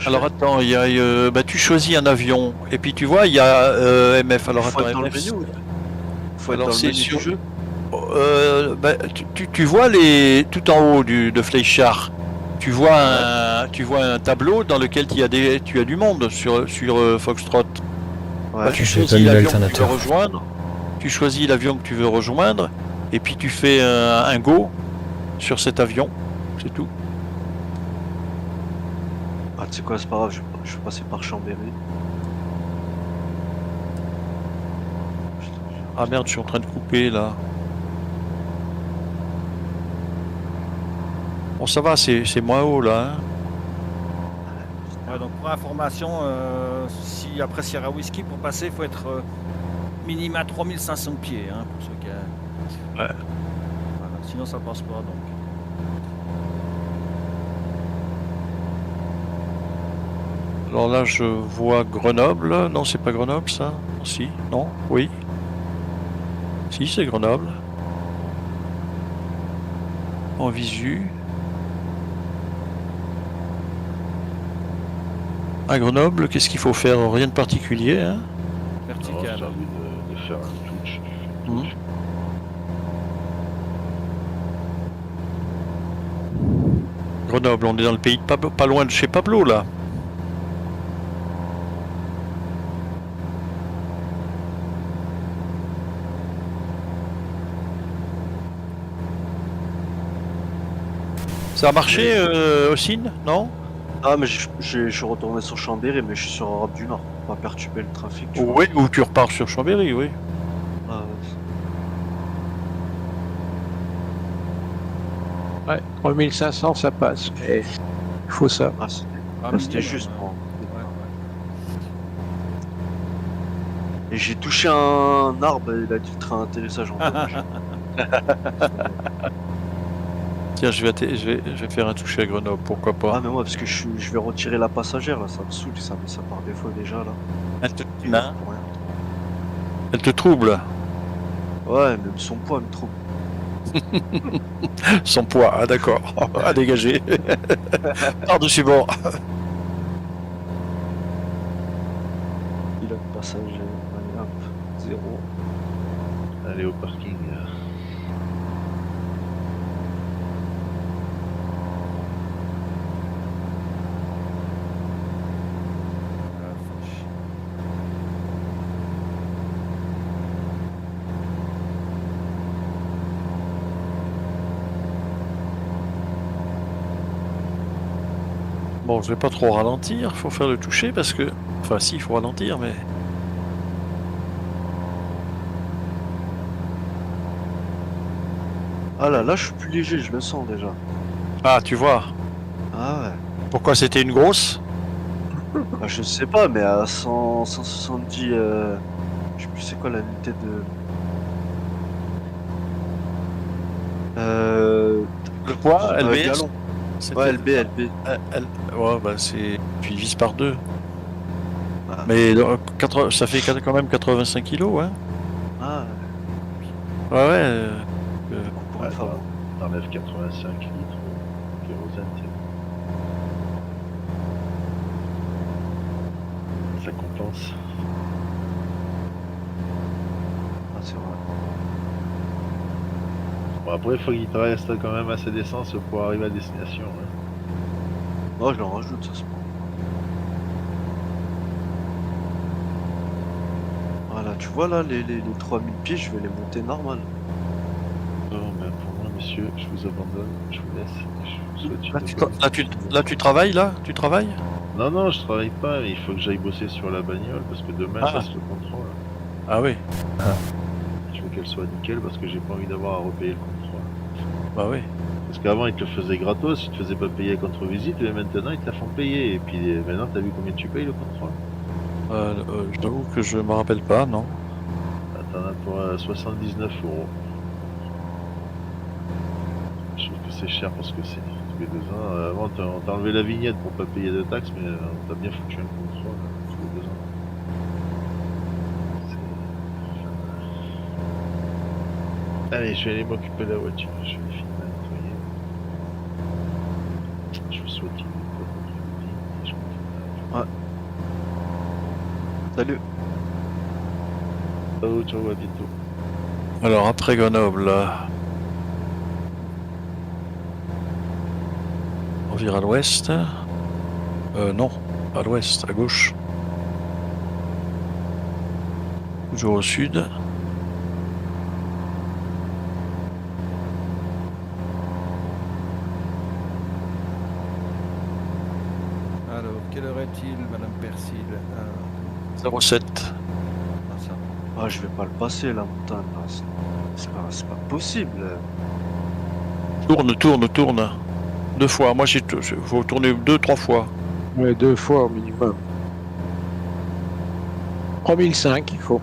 Alors attends, il y a, tu choisis un avion et puis tu vois il y a MF. Alors faut attends, être dans MF. le menu, faut Alors être dans le c'est menu sur du jeu. tu vois tout en haut de Flyshare. Tu vois un tableau dans lequel tu as du monde sur Foxtrot. Ouais. Bah, tu choisis l'avion que tu veux rejoindre. Tu choisis l'avion que tu veux rejoindre et puis tu fais un go sur cet avion. C'est tout. Ah, tu sais quoi, c'est pas grave, je vais passer par Chambéry. Ah merde, je suis en train de couper là. Bon, ça va, c'est moins haut là. Hein. Ouais, donc pour information, si après Sierra Whisky, pour passer, il faut être minima 3500 pieds. Hein, pour ceux qui Ouais. Voilà, sinon ça passe pas donc. Alors là, je vois Grenoble. Non, c'est pas Grenoble, ça. Si, non, oui. Si, c'est Grenoble. En visu. À Grenoble, qu'est-ce qu'il faut faire? Rien de particulier, hein? Vertical. De faire un touch. Grenoble, on est dans le pays de Pablo, pas loin de chez Pablo, là. Ça a marché, Ossine? Non? Ah, mais je suis retourné sur Chambéry, mais je suis sur Europe du Nord, pour pas perturber le trafic. Oui, ou tu repars sur Chambéry, oui. Ah, Ouais, 3500 ça passe, mais il faut ça. C'était juste pour... Et j'ai touché un arbre et il a dit le train d'atterrissage en dommage. Tiens, je vais faire un toucher à Grenoble, pourquoi pas. Ah mais moi parce que je vais retirer la passagère là, ça me saoule, ça met ça par défaut déjà là. Elle te trouble? Ouais, même son poids me trouble. Son poids, ah d'accord, à dégager. Par-dessus bord. Il a passagère, allez hop, 0. Allez au parking. Bon, je vais pas trop ralentir, faut faire le toucher parce que... Enfin si, il faut ralentir, mais... Ah là, je suis plus léger, je le sens déjà. Ah, tu vois. Ah ouais. Pourquoi c'était une grosse? Bah, je sais pas, mais à 170... je sais plus c'est quoi l'unité de... Le poids, LBS gallon. Ouais, LB. Ouais, bah c'est... Tu divises par 2. Ah. Mais ça fait quand même 85 kilos, hein. Ah ouais. T'enlèves 85 litres de kérosène, ça compense. Ah, c'est vrai. Bon, après, il faut qu'il te reste quand même assez d'essence pour arriver à destination. Hein. Oh, je l'en rajoute, ça se prend. Voilà, tu vois là, les 3000 pieds, je vais les monter normal. Non, mais pour moi, messieurs, je vous abandonne, je vous laisse. Je vous souhaite une Là, tu travailles, là? Tu travailles? Non, je travaille pas, mais il faut que j'aille bosser sur la bagnole parce que demain, je reste le contrôle. Ah oui. Je veux qu'elle soit nickel parce que j'ai pas envie d'avoir à repayer le contrôle. Bah oui. Parce qu'avant, ils te le faisaient gratos, ils te faisaient pas payer contre visite, mais maintenant, ils te la font payer. Et puis maintenant, t'as vu combien tu payes le contrôle? Je t'avoue que je me rappelle pas, non. T'en as pour 79 €. Je trouve que c'est cher parce que c'est tous les 2 ans. Avant, on t'a enlevé la vignette pour pas payer de taxes, mais on t'a bien foutu un contrôle tous les 2 ans. Allez, je vais aller m'occuper de la voiture. Je vais finir à nettoyer. Je vous souhaite une bonne après-midi. Ouais. Salut. Ciao, à bientôt. Alors, après Grenoble, là... On vire à l'ouest. Non, à l'ouest, à gauche. Toujours au sud. Alors, quelle heure est-il, Madame Persil? 07. Ah, je vais pas le passer la montagne là. C'est pas possible. Tourne. 2 fois. Moi, faut tourner 2-3 fois. Ouais, 2 fois au minimum. 3005, il faut.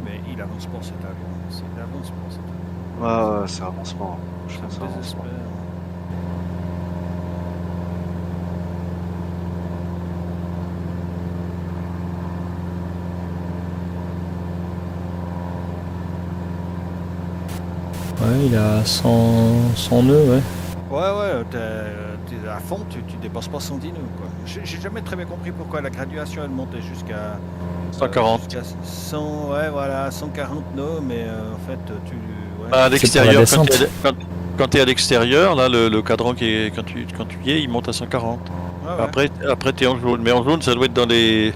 Mais il avance pas cet avion. Il avance pas cet avion. Ouais, c'est avancement. Je pense que c'est avancement. Ouais, il a 100 nœuds, ouais. Ouais, t'es à fond, tu dépasses pas 110 nœuds, quoi. J'ai jamais très bien compris pourquoi la graduation elle montait jusqu'à 140. Jusqu'à 100, ouais, voilà, 140 nœuds, mais en fait, tu. Ouais. À l'extérieur, quand tu es à l'extérieur, là, le cadran quand tu y es, il monte à 140. Ouais. Après tu es en jaune, mais en jaune, ça doit être dans les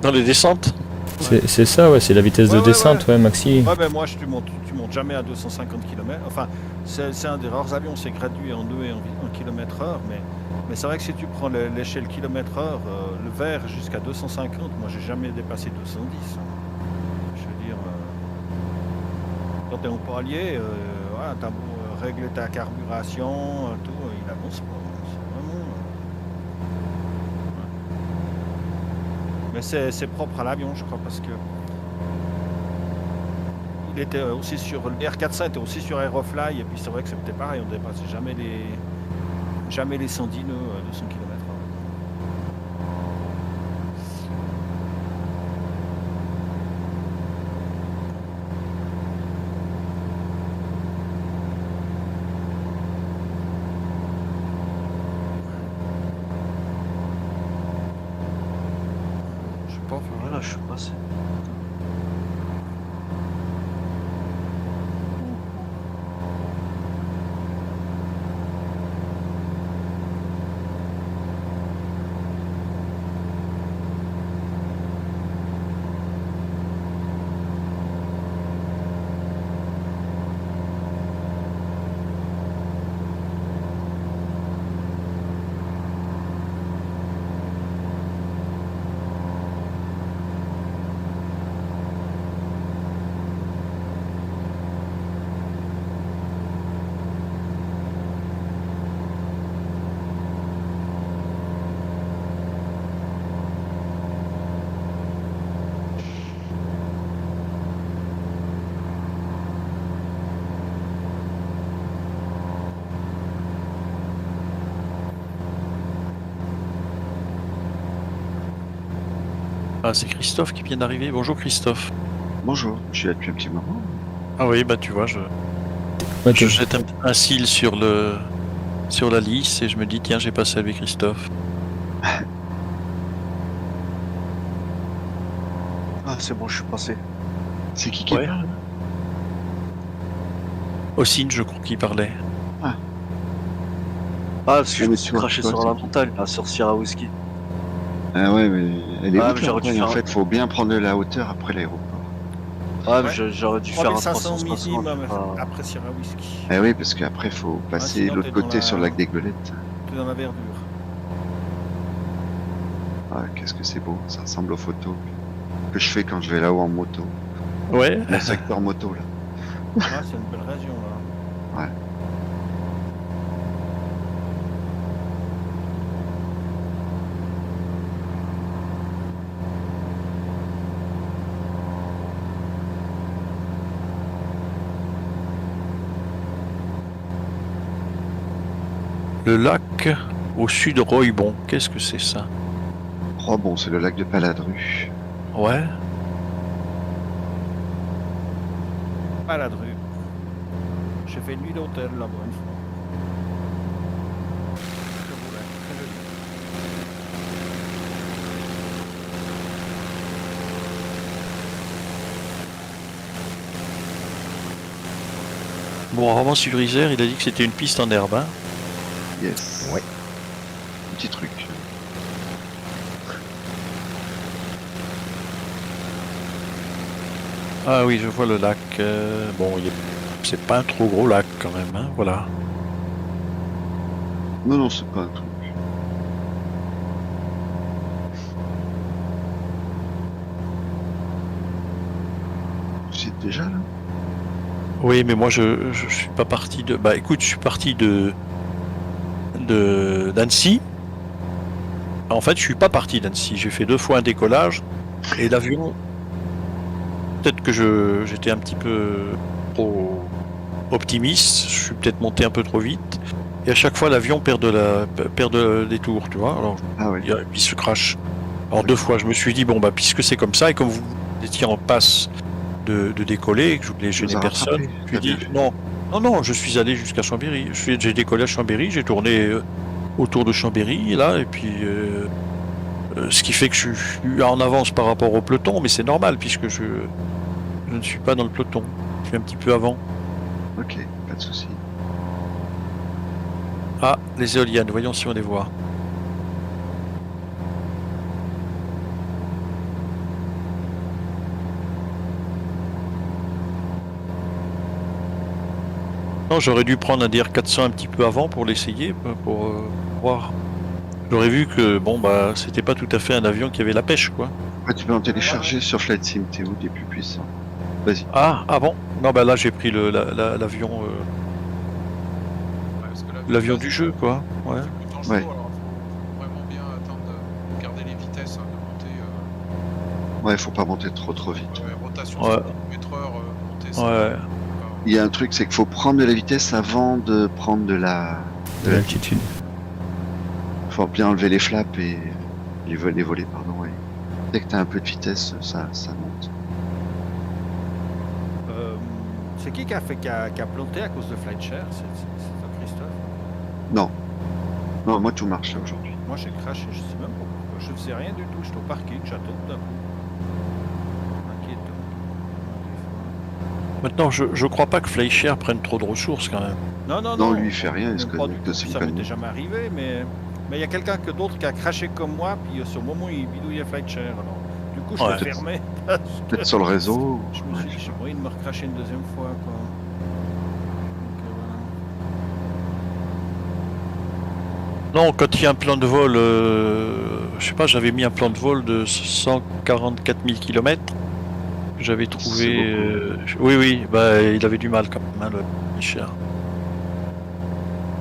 dans les descentes. C'est ça, ouais, c'est la vitesse de descente, ouais, maxi. Ouais, ben moi, tu montes jamais à 250 km. Enfin, c'est un des rares avions, c'est gradué en nœuds et en km/h, mais c'est vrai que si tu prends l'échelle km/h, le vert jusqu'à 250, moi, j'ai jamais dépassé 210. Je veux dire, quand tu es en poilier, voilà, t'as beau régler ta carburation, tout, il avance pas. C'est vraiment. Mais c'est propre à l'avion, je crois, parce que il était aussi sur le DR400 était aussi sur Aerofly, et puis c'est vrai que c'était pareil, on ne dépassait jamais les 110 nœuds de 100 km/h. Voilà, je suis passé. Ah, c'est Christophe qui vient d'arriver. Bonjour Christophe. Bonjour, je suis là depuis un petit moment. Ah oui, bah tu vois, je jette un cil sur la liste et je me dis tiens, j'ai pas salué Christophe. Ah, c'est bon, je suis passé. C'est qui parle? Ossine, je crois qu'il parlait. Ah, parce que je me suis craché sur la montagne, là, sur Sierra Whiskey. Ah ouais, mais elle est Ah, haute, mais la j'aurais dû montagne, faire en fait, faut bien prendre de la hauteur après l'aéroport. Ah, mais j'aurais dû faire un 3500 360. minimum après Sierra Whiskey. Ah oui, parce qu'après, faut passer sinon, de l'autre t'es dans côté la- sur le lac des Golettes. T'es dans la verdure. Ah, qu'est-ce que c'est beau, ça ressemble aux photos que je fais quand je vais là-haut en moto. Ouais. Le secteur moto, là. Ah, c'est une belle région là. Ouais. Le lac au sud de Roybon, qu'est-ce que c'est ça? Oh bon, c'est le lac de Paladru. Ouais. Pas la drue. J'ai fait une nuit d'hôtel là-bas une fois. Très beau lac, très joli. Bon, Roman sur Isère, il a dit que c'était une piste en herbe. Hein. Yes. Ouais. Petit truc. Ah oui, je vois le lac. Bon, c'est pas un trop gros lac quand même, hein, voilà. Non, non, c'est pas un truc. C'est déjà là? Oui, mais moi je suis pas parti de. Bah écoute, je suis parti d'Annecy. En fait, je suis pas parti d'Annecy. J'ai fait 2 fois un décollage et l'avion. Peut-être que j'étais un petit peu trop optimiste. Je suis peut-être monté un peu trop vite. Et à chaque fois, l'avion perd des tours, tu vois. Alors, il se crache. Alors 2 fois, je me suis dit bon bah puisque c'est comme ça et comme vous étiez en passe de décoller, que je voulais gêner personne, je lui ai dit non, je suis allé jusqu'à Chambéry. J'ai décollé à Chambéry, j'ai tourné autour de Chambéry là, et puis ce qui fait que je suis en avance par rapport au peloton, mais c'est normal puisque je ne suis pas dans le peloton. Je suis un petit peu avant. Ok, pas de souci. Ah, les éoliennes, voyons si on les voit. Non, j'aurais dû prendre un DR400 un petit peu avant pour l'essayer, pour voir. J'aurais vu que bon bah c'était pas tout à fait un avion qui avait la pêche quoi. Ouais, tu peux en télécharger sur Flight Sim, Théo, t'es plus puissant. Vas-y. Ah bon? Non bah là j'ai pris l'avion l'avion du jeu quoi. Ouais. Ouais. Alors, faut vraiment bien attendre de garder les vitesses, hein, de monter. Ouais, faut pas monter trop vite. Rotation Ouais. 100 km/h, monter ça. Ouais. Il y a un truc, c'est qu'il faut prendre de la vitesse avant de prendre de l'altitude. Faut bien enlever les flaps et les volets, pardon. Ouais. Dès que t'as un peu de vitesse, ça monte. C'est qui a planté à cause de FlightShare? C'est toi, Christophe? Non. Non, moi tout marche là aujourd'hui. Moi j'ai craché, je sais même pas pourquoi. Je faisais rien du tout, j'étais au parking, j'attends d'un coup. Maintenant je crois pas que FlightShare prenne trop de ressources quand même. Non, lui il fait rien, il se connecte de ça m'était jamais arrivé, mais il y a quelqu'un d'autre qui a craché comme moi, puis sur le moment il bidouillait FlightShare. Alors, du coup, je l'ai fermé. Peut-être sur le réseau. Je me suis dit, j'ai moyen de me recracher une deuxième fois, quoi. Non, quand il y a un plan de vol, je sais pas, j'avais mis un plan de vol de 144 000 km. J'avais trouvé. Oui, bah il avait du mal quand même, hein, le FlightShare.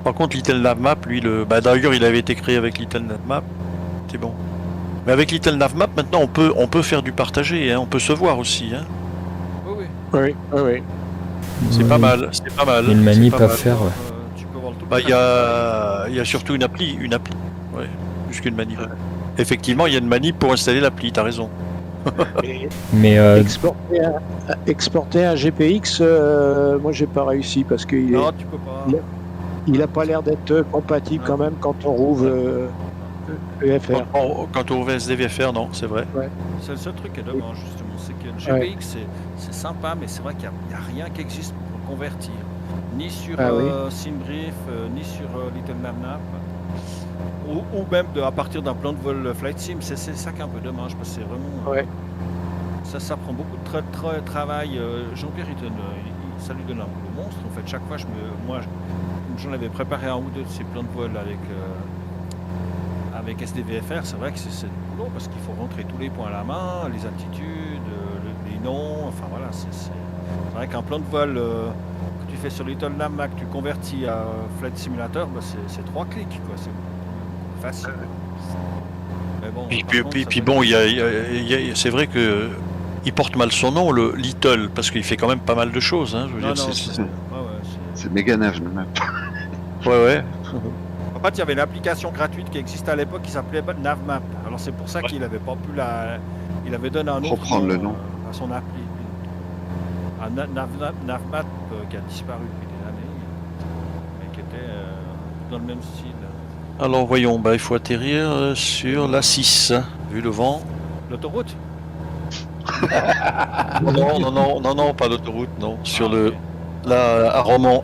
Par contre, Little Navmap, lui, d'ailleurs, il avait été créé avec Little Navmap. C'est bon. Mais avec Little Navmap, maintenant, on peut faire du partagé, hein, on peut se voir aussi. Hein. Oui. C'est pas mal, c'est pas mal. Il y a une manip à faire. Bah, il y a surtout une appli, ouais, plus qu'une manip. Effectivement, il y a une manip pour installer l'appli, t'as raison. Mais exporter un GPX, moi j'ai pas réussi parce que Non, tu peux pas. il a pas l'air d'être compatible quand même quand on rouvre VFR. Quand on ouvre SDVFR, non, c'est vrai. Ouais. C'est le seul truc qui est dommage, justement, c'est que le GPX, c'est sympa, mais c'est vrai qu'il n'y a rien qui existe pour convertir. Ni sur Simbrief, ni sur Little Navnap, ou même à partir d'un plan de vol Flight Sim. C'est ça qui est un peu dommage, parce que c'est vraiment... Ouais. Ça prend beaucoup de travail. Jean-Pierre, ça lui donne un boulot monstre. En fait, chaque fois, moi, j'en avais préparé un ou deux de ces plans de vol avec SDVFR. C'est vrai que c'est du boulot, parce qu'il faut rentrer tous les points à la main, les altitudes, les noms, enfin voilà. C'est vrai qu'un plan de vol... que tu fais sur Little Navnap, que tu convertis à Flight Simulator, bah c'est 3 clics, quoi. C'est facile. Mais bon, puis bon, c'est vrai que il porte mal son nom, le Little, parce qu'il fait quand même pas mal de choses. Hein, je veux dire, c'est méga Navnap. Ouais. En fait, il y avait une application gratuite qui existait à l'époque qui s'appelait Navmap. Alors c'est pour ça qu'il avait pas pu il avait donné un autre reprendre le nom à son appli. Un Navmap qui a disparu depuis des années, mais qui était dans le même style. Alors voyons, il faut atterrir sur la 6, vu le vent. L'autoroute? Non, pas l'autoroute, non. Sur à Romont.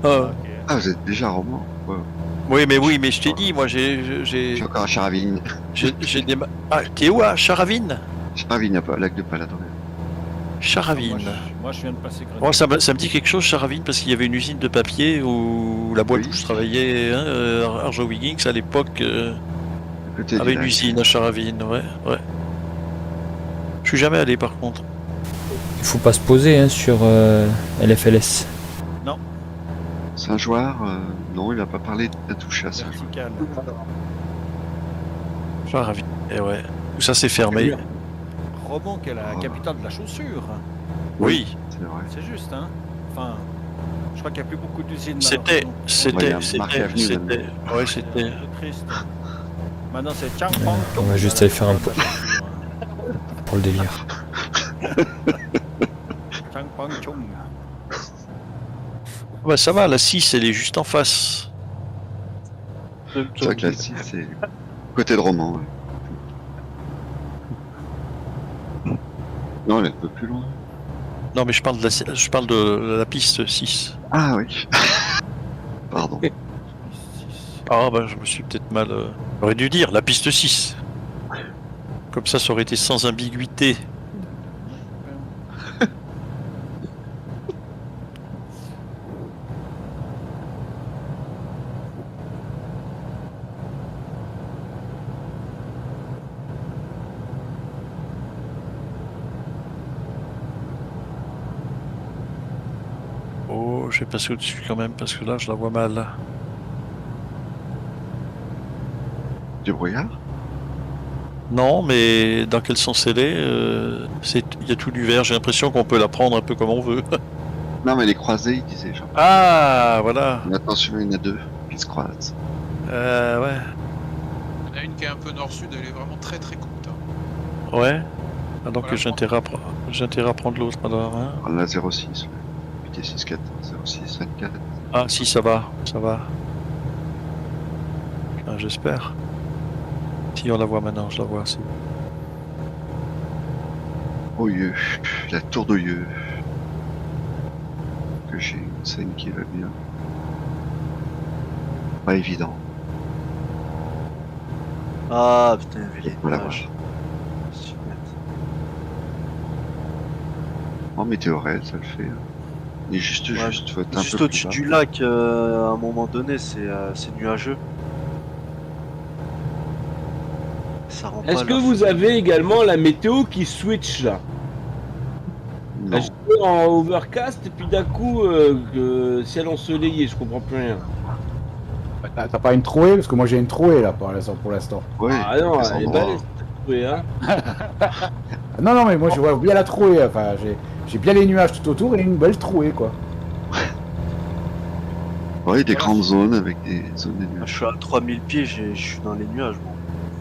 Ah, vous êtes déjà à Romont? Ouais. Oui, mais je t'ai dit, moi j'ai encore à Charavine. Ah, t'es où à Charavine? Charavine, lac de Paladreux. Charavine. Moi je viens de passer. Ça me dit quelque chose, Charavine, parce qu'il y avait une usine de papier où la boîte où je travaillais, Arjo Wiggins, à l'époque, avait une usine à Charavine, ouais. Je suis jamais allé par contre. Il faut pas se poser sur LFLS. Non. Saint-Jouard, non, il n'a pas parlé de toucher à Saint-Jouard. Charavine, ouais. Tout ça c'est fermé. Romont qui est la capitale de la chaussure. Oui. C'est vrai. C'est juste, hein. Enfin, je crois qu'il n'y a plus beaucoup d'usines. C'était. Ouais, c'était. Triste. Maintenant c'est Changpong. On va juste aller faire un peu pour le délire. Changpong Chung. Ouais, ça va, la 6 elle est juste en face. C'est vrai que la 6 c'est côté de Romont. Ouais. Non, elle est un peu plus loin. Non, mais je parle de la piste 6. Ah oui. Pardon. Je me suis peut-être mal... J'aurais dû dire la piste 6. Comme ça aurait été sans ambiguïté. Je vais passer au-dessus quand même parce que là je la vois mal. Du brouillard? Non, mais dans quel sens elle est il y a tout du vert, j'ai l'impression qu'on peut la prendre un peu comme on veut. Non, mais les croisés, il disait genre. Ah, voilà. Mais attention, il y en a deux qui se croisent. Ouais. Il y en a une qui est un peu nord-sud, elle est vraiment très très courte. Hein. Ouais. Alors que j'ai intérêt à prendre l'autre alors. Hein. On a 06. 6, 4, 06, 24. Ah si, ça va. J'espère. Si on la voit maintenant, je la vois. Oyeux, la tour d'Oyeux. Que j'ai une scène qui va bien. Pas évident. Ah putain, vu les nuages. En météorite, ça le fait. Et juste, faut être un juste peu au-dessus du lac, à un moment donné, c'est nuageux. Ça rend Est-ce que vous avez également la météo qui switch là? Non. J'étais en overcast et puis d'un coup, ciel ensoleillé, je comprends plus rien. T'as pas une trouée? Parce que moi j'ai une trouée là pour l'instant. Oui, ah non, elle est balèze cette trouée, hein. Non, mais moi je vois bien la trouée. Enfin, j'ai bien les nuages tout autour et une belle trouée quoi. Oui, des grandes zones avec des zones de nuages. Je suis à 3000 pieds, je suis dans les nuages. Bon.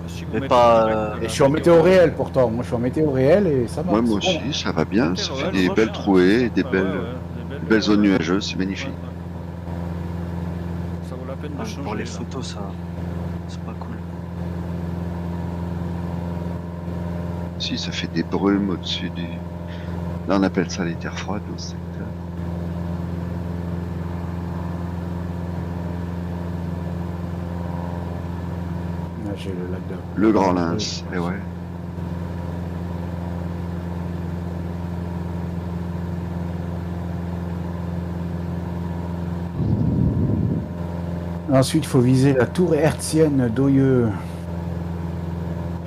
Si vous Mais mettez pas, en direct de Et la je suis en vidéo, météo réel pourtant. Moi, je suis en météo réel et ça marche. Ouais, moi c'est bon. aussi, ça va bien. Ça fait ouais, des moi, belles bien. trouées, des Ouais, belles, ouais, des des belles zones ouais. nuageuses, c'est magnifique. Ça vaut la peine de changer. Pour les là. photos, ça, c'est pas cool. Si, ça fait des brumes au-dessus du... Là, on appelle ça les terres froides dans ce secteur. Là, j'ai le lac de... Le Grand Lynx, et ouais. Ensuite, il faut viser la tour hertzienne d'Oyeux.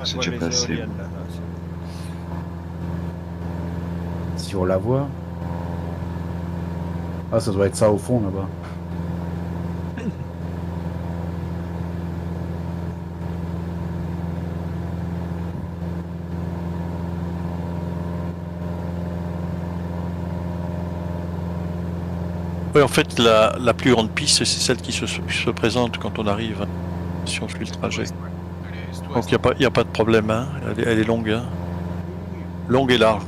C'est Ouais, déjà les passé. éoliennes, là, c'est- Si on la voit. Ah, ça doit être ça au fond là-bas. Oui, en fait, la plus grande piste, c'est celle qui se présente quand on arrive, hein, si on suit le trajet. Donc il n'y a pas de problème, hein. Elle est longue. Hein. Longue et large.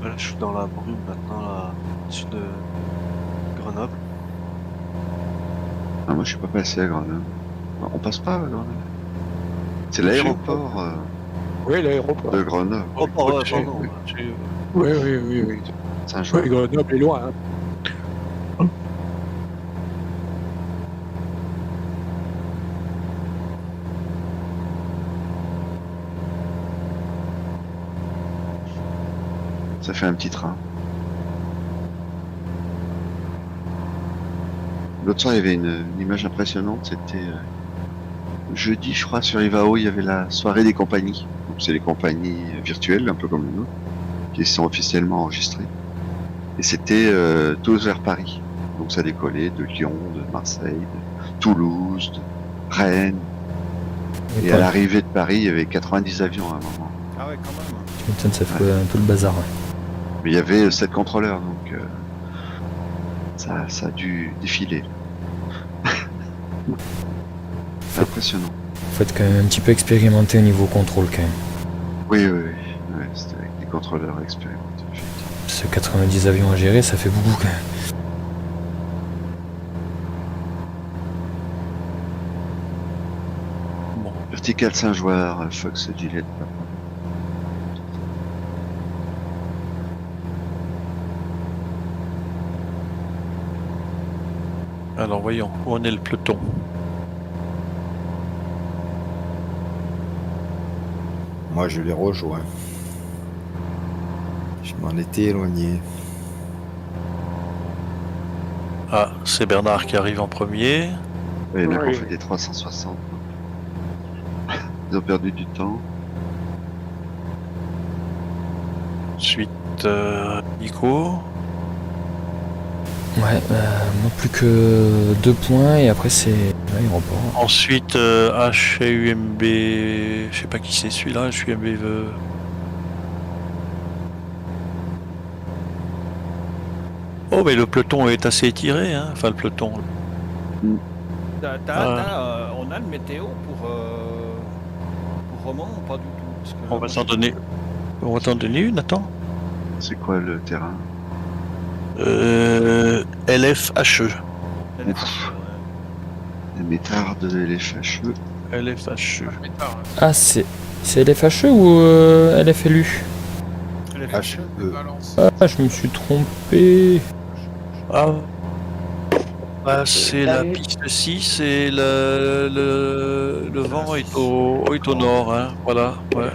Voilà, je suis dans la brume maintenant, là, au-dessus de Grenoble. Ah, moi, je suis pas passé à Grenoble. On passe pas à Grenoble. C'est l'aéroport Oui, l'aéroport. de Grenoble. Oh, pardon. Oui. Saint-Jean. Oui, Grenoble est loin. Hein. Ça fait un petit train. L'autre soir, il y avait une image impressionnante. C'était jeudi, je crois, sur Ivao, il y avait la soirée des compagnies. Donc, c'est les compagnies virtuelles, un peu comme les nôtres, qui sont officiellement enregistrées. Et c'était tous vers Paris. Donc, ça décollait de Lyon, de Marseille, de Toulouse, de Rennes. Et à l'arrivée de Paris, il y avait 90 avions à un moment. Ah ouais, quand même. Tu m'étonnes, ça fait un peu le bazar. Ouais. Mais il y avait 7 contrôleurs, donc ça a dû défiler. C'est impressionnant. Faut être quand même un petit peu expérimenté au niveau contrôle quand même. Oui, c'était avec des contrôleurs expérimentés. Ce 90 avions à gérer, ça fait beaucoup quand même. Bon. Vertical Saint-Jouard, Fox Juliette. Alors voyons, où en est le peloton? Moi, je les rejoins. Je m'en étais éloigné. Ah, c'est Bernard qui arrive en premier. Il y en a qui ont fait des 360. Ils ont perdu du temps. Ensuite, Nico. Ouais, moi plus que 2 points et après c'est l'aéroport. Ensuite, HUMB, je sais pas qui c'est celui-là, HUMB veut... Oh, mais le peloton est assez étiré, hein, enfin le peloton. On a le météo pour Romand ou pas du tout? Parce que On va t'en donner une, attends. C'est quoi le terrain? LFHE. Les métards de LFHE. LFHE. Ah, c'est LFHE ou LFLU? LFHE. Ah, je me suis trompé. Ah, c'est la piste 6 et le vent est au nord, hein, voilà. Ouais.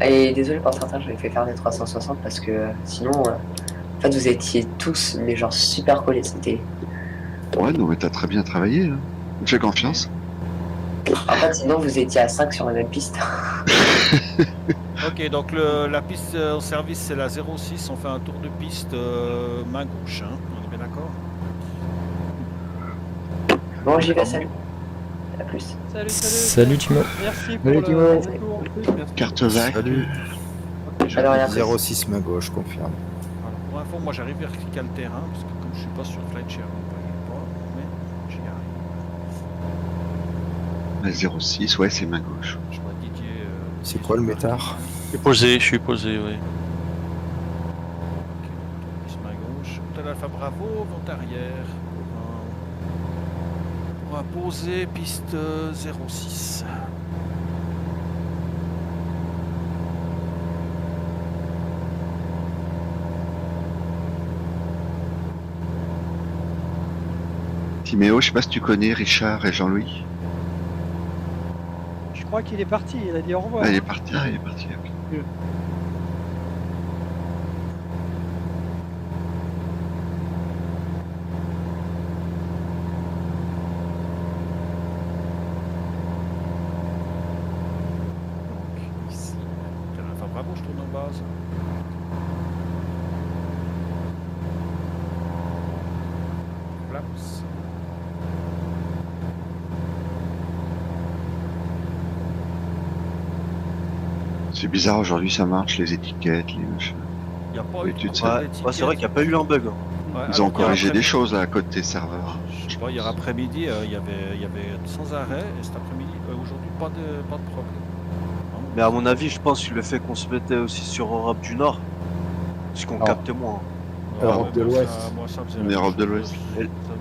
Et désolé pour certains, j'avais fait faire des 360 parce que sinon, en fait, vous étiez tous, mais genre super collés. C'était. Ouais, non, mais t'as très bien travaillé. Hein. On te fait confiance. En fait, sinon, vous étiez à 5 sur la même piste. Ok, donc la piste au service, c'est la 06. On fait un tour de piste main gauche. Hein. On est bien d'accord? Bon, j'y vais, salut. A plus. Salut Timo. Merci pour Salut, le Timo. retour. Carte vague. Salut. Alors, et après, 06 main gauche, confirme. Voilà. Pour info, moi j'arrive vertical terrain, parce que comme je suis pas sur FlightShare, on ne pas, mais j'y 06, ouais, c'est main gauche. Je vois Didier. C'est quoi le métard? Je suis posé, oui. Ok, main gauche. Hôtel Alpha Bravo, vente arrière. Pour un posé, piste 06. Timéo, je sais pas si tu connais Richard et Jean-Louis. Je crois qu'il est parti, il a dit au revoir. Ah, il est parti, ok. Donc ici, Hôtel Alpha Bravo, je tourne en base. Flaps. C'est bizarre, aujourd'hui ça marche, les étiquettes, les machins. Il n'y a pas eu D'habitude, de ça- Ouais, c'est vrai qu'il n'y a pas eu un bug. Ouais, Ils ont alors, corrigé hier des choses là, à côté serveur. Je sais pas, hier après-midi, il y avait sans arrêt, et cet après-midi, aujourd'hui, pas de problème. Mais à mon avis, je pense qu'il le fait qu'on se mettait aussi sur Europe du Nord. Parce qu'on Ah. capte moins. Europe de l'Ouest. On est Europe de l'Ouest.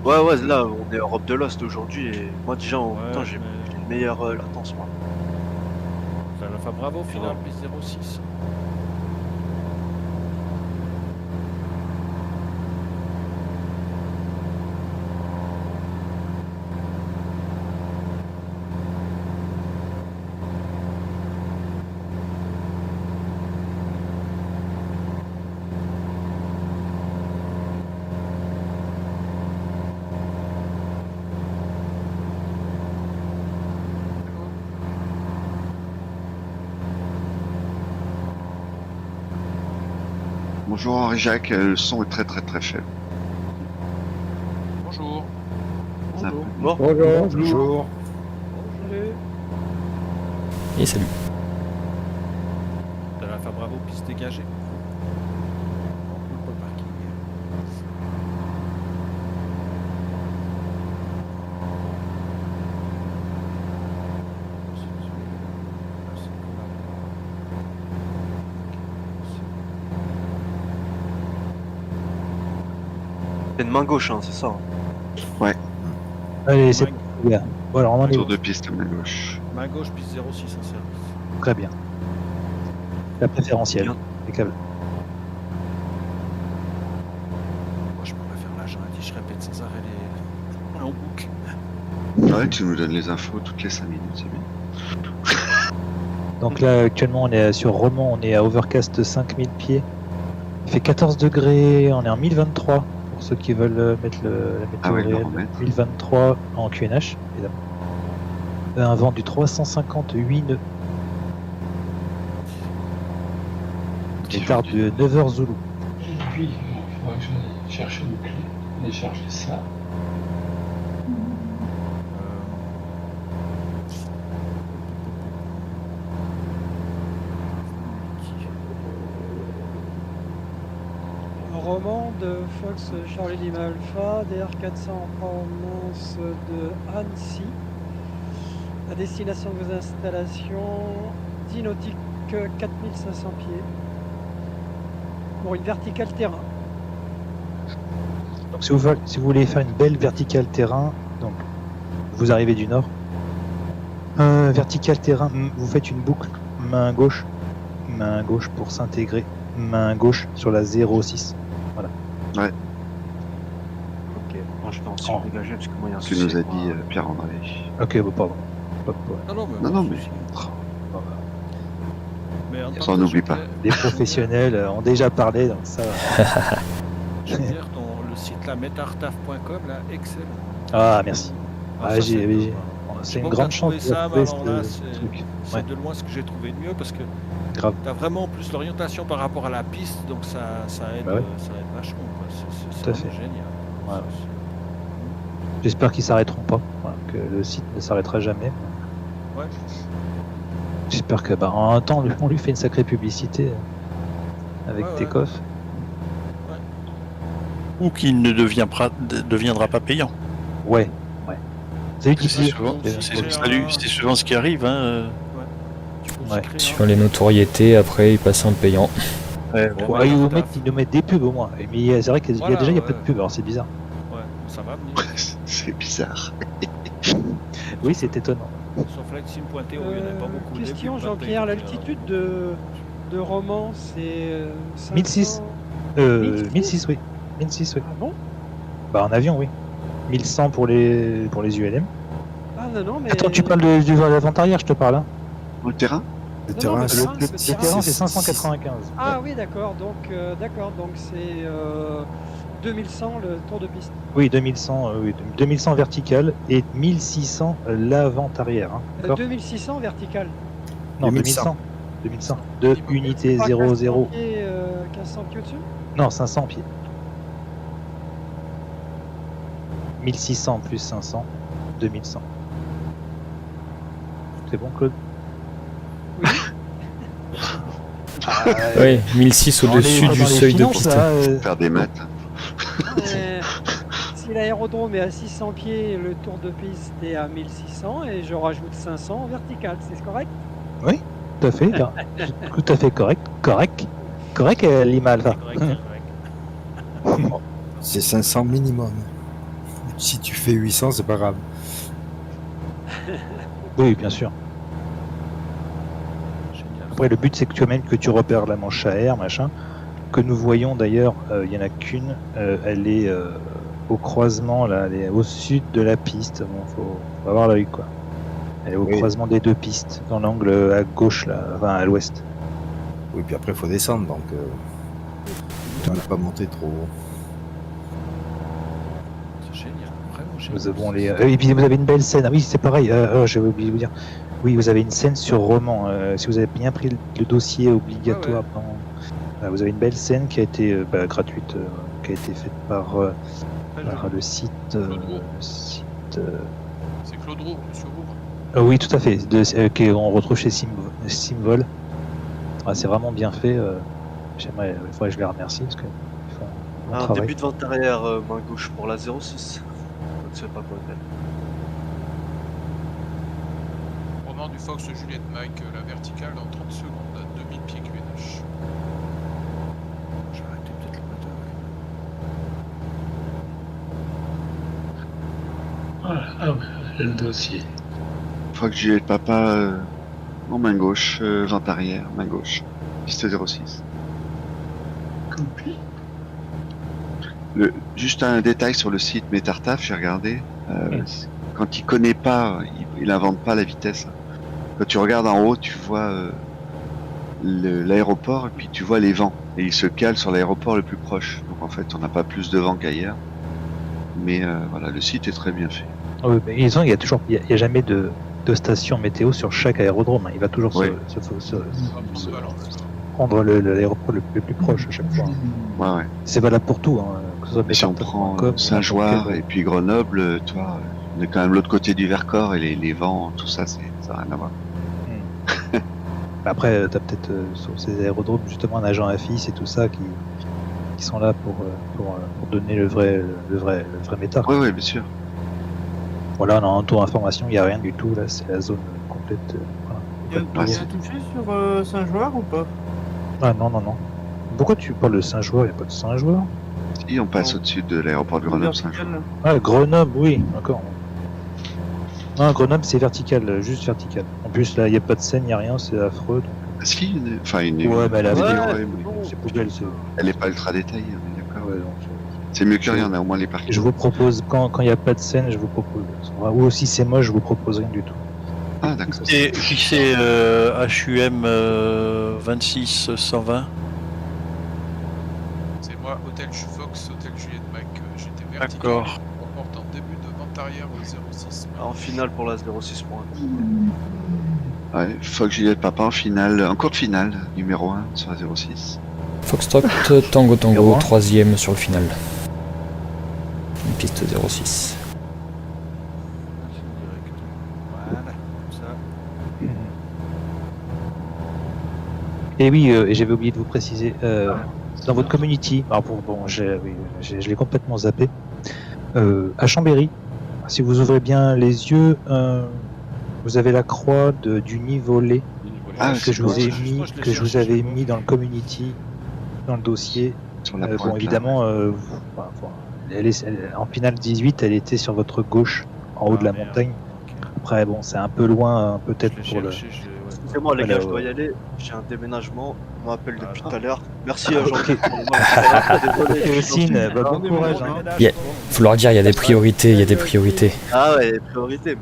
Ouais, là, on est Europe de l'Ouest aujourd'hui. Et moi, déjà, putain, j'ai mais- une meilleure latence, moi. T'as l'Alpha Bravo, final, piste 06. Bonjour Henri-Jacques, le son est très faible. Bonjour. Ça- Bonjour. Et salut. T'as l'Alpha Bravo, piste dégagée. On roule pas le parking. C'est une main gauche, hein, c'est ça. Hein. Ouais, Allez, c'est bien. Bon, alors on en est tour où? de piste main gauche. Main gauche, piste 06 en service. Très bien. La préférentielle. Bien. Impeccable. Moi, je pourrais faire l'agent, je répète sans arrêt les... en boucle. Ouais, tu nous donnes les infos toutes les 5 minutes, c'est bien. Donc là, actuellement, on est sur Romans, on est à Overcast 5000 pieds. Il fait 14 degrés, on est en 1023 pour ceux qui veulent mettre la météo Ah ouais, le réelle. remettre. 1023 en QNH, évidemment. Un vent du 358 nœuds. Départ de 9h Zulu. Et puis, il faudra que je cherche une clé, télécharger ça. Roman de Fox Charlie Lima Alpha, DR400 en provenance de Annecy. À destination de vos installations, 10 nautiques 4500 pieds. Pour une verticale terrain. Donc si vous voulez faire une belle verticale terrain, donc vous arrivez du nord. Verticale terrain, vous faites une boucle main gauche pour s'intégrer, main gauche sur la 06. Voilà. Ouais, Ok, moi je vais en surdégager parce que moi il y a un tu souci nous as avec moi. dit Pierre-André. Ok, bon, pardon. Pas de problème. Non, mais Mais en ça, tant on que n'oublie je pas. voulais- Les professionnels ont déjà parlé, donc ça. Je veux dire, le site là, metartaf.com, là, excellent. Ah, merci. Ah, Ah, ça, c'est une Bon, grande t'as chance trouvé de ça, trouver mais alors là, ce truc. c'est Ouais. de loin ce que j'ai trouvé de mieux parce que Grave. tu as vraiment plus l'orientation par rapport à la piste, donc ça aide, Bah ouais. ça aide vachement. Quoi. C'est Tout à vraiment fait. génial. Voilà. J'espère qu'ils s'arrêteront pas, voilà, que le site ne s'arrêtera jamais. Ouais. J'espère que, en un temps, on lui fait une sacrée publicité avec Ouais, ouais. Takeoff. Ou qu'il ne deviendra pas payant. Ouais. Salut C'est Didier. c'est souvent ce qui arrive. Hein. Ouais. Sur les notoriétés, après, ils passent en payant. Ouais, ils nous mettent des pubs au moins. Mais c'est vrai qu'il y a déjà il n'y a pas de pub, alors c'est bizarre. Ouais, ça va venir. C'est bizarre. Oui, c'est étonnant. Sauf là, Sim pointé, il n'y en a pas beaucoup. Question Jean-Pierre, l'altitude de Romans, c'est 1006. 1006, oui. 1006, oui. Ah bon? Bah en avion, oui. 1100 pour les ULM. Ah non, mais... Attends, tu parles du vol avant-arrière, je te parle. Hein. Le terrain? Le Non, terrain, le terrain, c'est 595. Ah oui, d'accord, donc c'est 2100 le tour de piste. Oui, 2100, 2100 vertical et 1600 l'avant-arrière. Hein, d'accord 2600 vertical. Non, 2100. 2100. De unité 00. 1500 pieds au-dessus? Non, 500 pieds. 1600 plus 500, 2100. C'est bon, Claude? Oui, 1006 au-dessus du seuil de piste. Faire des maths. Si l'aérodrome est à 600 pieds, le tour de piste est à 1600 et je rajoute 500 en vertical, c'est correct? Oui, tout à fait. Tout à fait correct. Correct, Lima Alpha. C'est 500 minimum. Si tu fais 800, c'est pas grave. Oui, bien sûr. Après, le but, c'est que tu repères la manche à air, machin. Que nous voyons d'ailleurs, il n'y en a qu'une. Elle est au croisement, là, elle est au sud de la piste. Bon, faut avoir l'œil, quoi. Elle est au croisement des deux pistes, dans l'angle à gauche, là, enfin à l'ouest. Oui, puis après, il faut descendre, donc tu ne pas monter trop haut. C'est génial, vraiment génial. Nous avons les. Et puis vous avez une belle scène. Ah oui, c'est pareil. J'avais oublié de vous dire. Oui, vous avez une scène sur Romans. Si vous avez bien pris le dossier obligatoire, vous avez une belle scène qui a été gratuite, qui a été faite par le site. C'est Claude Roux, Monsieur Roux. Oui, tout à fait. Qu'on retrouve chez Simvol. C'est vraiment bien fait. Il faudrait que je les remercie parce que. Un début de vente arrière, main gauche pour la 06. Je ne sais pas quoi faire. Roman du Fox Juliette Mike, la verticale dans 30 secondes à 2000 pieds QNH. J'ai arrêté peut-être le moteur. Voilà, ah ouais, le dossier. Fox Juliette Papa en main gauche, vente arrière, main gauche, piste 06. Compris. Juste un détail sur le site Métartaf, j'ai regardé. Quand il connaît pas, il invente pas la vitesse. Quand tu regardes en haut, tu vois l'aéroport et puis tu vois les vents. Et il se cale sur l'aéroport le plus proche. Donc en fait, on n'a pas plus de vent qu'ailleurs. Mais voilà, le site est très bien fait. Oui, mais il y a jamais de station météo sur chaque aérodrome. Hein. Il va toujours prendre l'aéroport le plus proche à chaque fois. Ouais. C'est valable pour tout. Hein. Si on prend Saint-Joire et puis Grenoble, toi, on est quand même l'autre côté du Vercors et les vents, tout ça, ça n'a rien à voir. Après, tu as peut-être sur ces aérodromes justement un agent AFIS et tout ça qui sont là pour donner le vrai méta. Oui, bien sûr. Voilà, on a un tour d'information, il n'y a rien du tout, là, c'est la zone complète. Il y a touché sur Saint-Joueur ou pas? Ah non. Pourquoi tu parles de Saint-Joueur? Il n'y a pas de Saint-Joueur. Si, on passe au-dessus de l'aéroport de Grenoble-Saint-Joueur. Ah, Grenoble, oui, d'accord. Non, Grenoble, c'est vertical, juste vertical. En plus, là, il n'y a pas de scène, il n'y a rien, c'est affreux. Donc... Si, ouais, mais la c'est poubelle. Elle n'est pas ultra détaillée, d'accord. Ouais, c'est mieux que rien, on a au moins les parkings. Je vous propose, quand il n'y a pas de scène, je vous propose. Ou aussi c'est moche, je vous propose rien du tout. Ah, d'accord. Et qui c'est HUM 26-120? C'est moi, Hôtel Fox, Hôtel Juliette Mike. J'étais vertical. D'accord. On porte en début de vente arrière au 06. En finale pour la 06 points. Ouais, Fox Juliette Papa en finale, en courte finale, numéro 1 sur la 06. Foxtrot, Tango, 3ème sur le final. Une piste 06. Voilà, comme ça. Et oui, et j'avais oublié de vous préciser, dans votre community, alors je l'ai complètement zappé, à Chambéry, si vous ouvrez bien les yeux, vous avez la croix du Nivolet que je vous ai mis, que je vous avais mis dans le community, dans le dossier. Bon, évidemment, en Pinal 18, elle était sur votre gauche, en haut de la montagne. Après, bon, c'est un peu loin, peut-être pour le. Excusez-moi les gars, je dois y aller. J'ai un déménagement. On m'appelle depuis tout à l'heure. Merci Jean-Pierre. Bon courage. Faut leur dire, il y a des priorités, il y a des priorités. Ah ouais, priorité.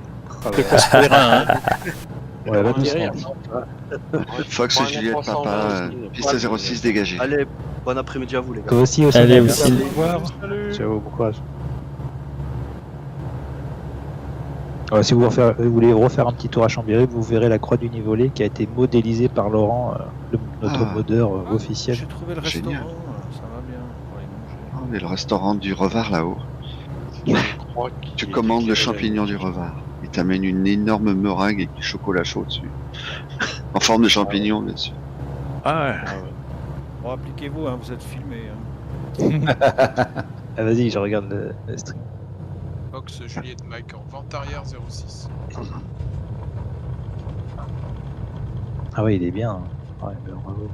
Ouais, va doucement. Fox, Juliette, papa, piste 06 dégagée. Allez, bon après-midi à vous les gars. Toi aussi, allez aussi. Au revoir. Ciao, bon courage. Si vous voulez refaire un petit tour à Chambéry, vous verrez la croix du Nivolet qui a été modélisée par Laurent, notre modeur officiel. J'ai trouvé le restaurant, Génial. ça va bien. Oh, mais le restaurant du Revard là-haut. Tu commandes le champignon du Revard. Il t'amène une énorme meringue avec du chocolat chaud dessus. En forme de champignon, bien sûr. Ah ouais. Bon, appliquez-vous, hein, vous êtes filmé. Vas-y, je regarde le stream. Fox, Juliette, Mike en vente arrière 06. Ah oui, il est bien. Ouais, bravo.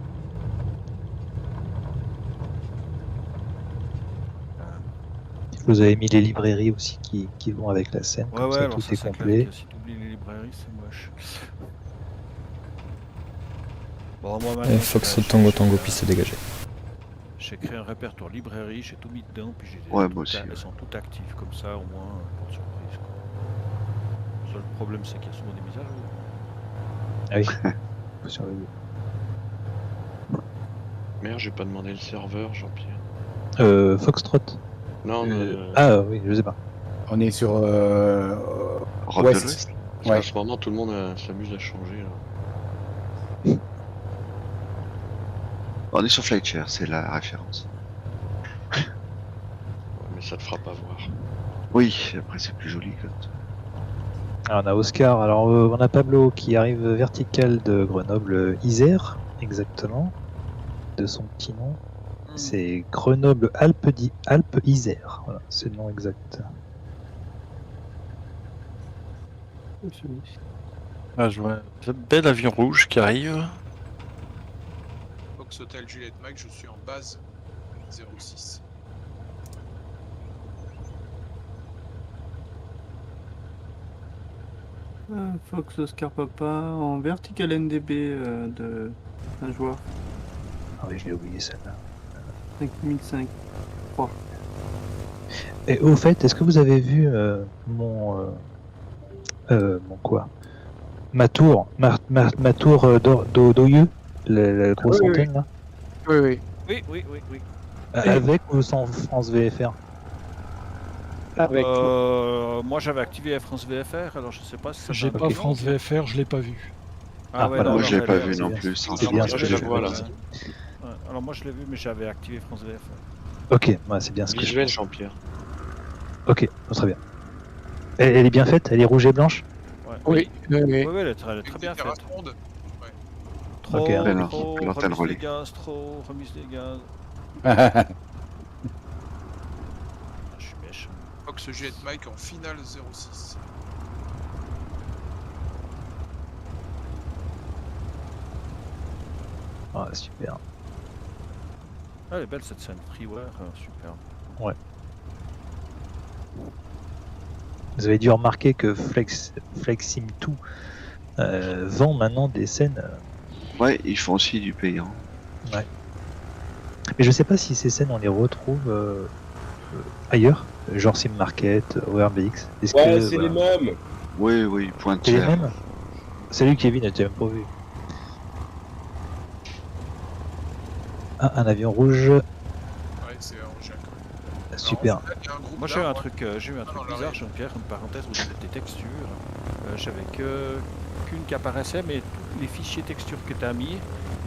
Vous avez mis les librairies aussi qui vont avec la scène, comme ça tout est complet. Si tu oublies les librairies, c'est moche. Bon, moi, Fox Tango piste dégagée. J'ai créé un répertoire librairie, j'ai tout mis dedans, puis elles sont toutes actives, comme ça au moins, pour surprise. Le seul problème, c'est qu'il y a souvent des mises à jour. Ah oui, faut surveiller. Merde, j'ai pas demandé le serveur, Jean-Pierre. Foxtrot. Non, Ah oui, je sais pas. On est sur Ouest. En ce moment, tout le monde s'amuse à changer. Là. On est sur Flightshare, c'est la référence. Ouais, mais ça te fera pas voir. Oui, après c'est plus joli quand. Alors on a Oscar, alors on a Pablo qui arrive vertical de Grenoble-Isère, exactement, de son petit nom. C'est Grenoble-Alpes-Isère, voilà, c'est le nom exact. Ah, je vois un bel avion rouge qui arrive. Fox Hotel Juliette Mike, je suis en base 06. Fox Oscar Papa en vertical NDB de un joueur. Ah oui, je l'ai oublié celle-là. 5005. 3. Et au fait, est-ce que vous avez vu mon quoi? Ma tour d'Oyeux, la grosse antenne là? Oui. Oui. Avec ou sans France VFR? Avec. Moi j'avais activé France VFR, alors je sais pas si ça. J'ai pas France VFR, je l'ai pas vu. Moi je l'ai pas vu non plus. C'est bien ce que je vois là. Alors moi je l'ai vu, mais j'avais activé France VFR. Ok, c'est bien ce que visuel, Jean-Pierre. Ok, très bien. Elle est bien faite? Elle est rouge et blanche? Oui, elle est très bien faite. Trop, ok, remise des gaz, trop, remise des gaz. Je suis méchant. Fox Jet Mike en finale 06. Ah, super. Elle est belle cette scène, freeware, super. Ouais. Vous avez dû remarquer que Flexim2 vend maintenant des scènes. Ouais, ils font aussi du payant. Ouais. Mais je sais pas si ces scènes on les retrouve ailleurs, genre Sim Market, ORBX. Ouais, c'est les mêmes. Oui, C'est les mêmes. Salut Kevin, tu même pas vu. Ah, un avion rouge. Ouais, c'est rouge. Super. Moi j'ai eu un truc bizarre, Jean-Pierre, une parenthèse, vous avez des textures. J'avais qu'une qui apparaissait, mais tous les fichiers textures que tu as mis,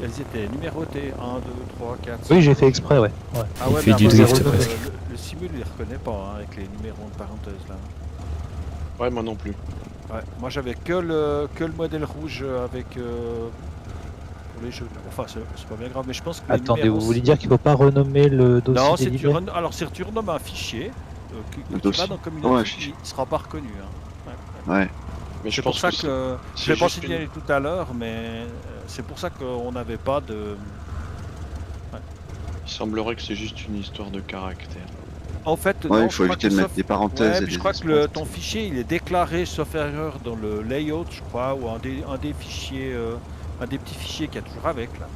elles étaient numérotées 1, 2, 3, 4. Oui, j'ai fait exprès, ouais. Ah ouais, mais le simul il reconnaît pas avec les numéros de parenthèse là. Ouais, moi non plus. Ouais, moi j'avais que le modèle rouge avec pour les jeux. Enfin, c'est pas bien grave, mais je pense que. Attendez, vous voulez dire qu'il faut pas renommer le dossier? Non, alors si tu renommes un fichier, Le va dans Community, ouais, il sera pas reconnu. Hein. Ouais. Mais C'est pour ça que je l'ai pas signalé tout à l'heure, mais c'est pour ça qu'on n'avait pas de. Ouais. Il semblerait que c'est juste une histoire de caractère. En fait, Ouais, non, il faut éviter de mettre des parenthèses. Ouais, et puis je des crois que espaces. ton fichier il est déclaré sauf erreur dans le layout, je crois, ou un des fichiers, un des petits fichiers qu'il y a toujours avec là.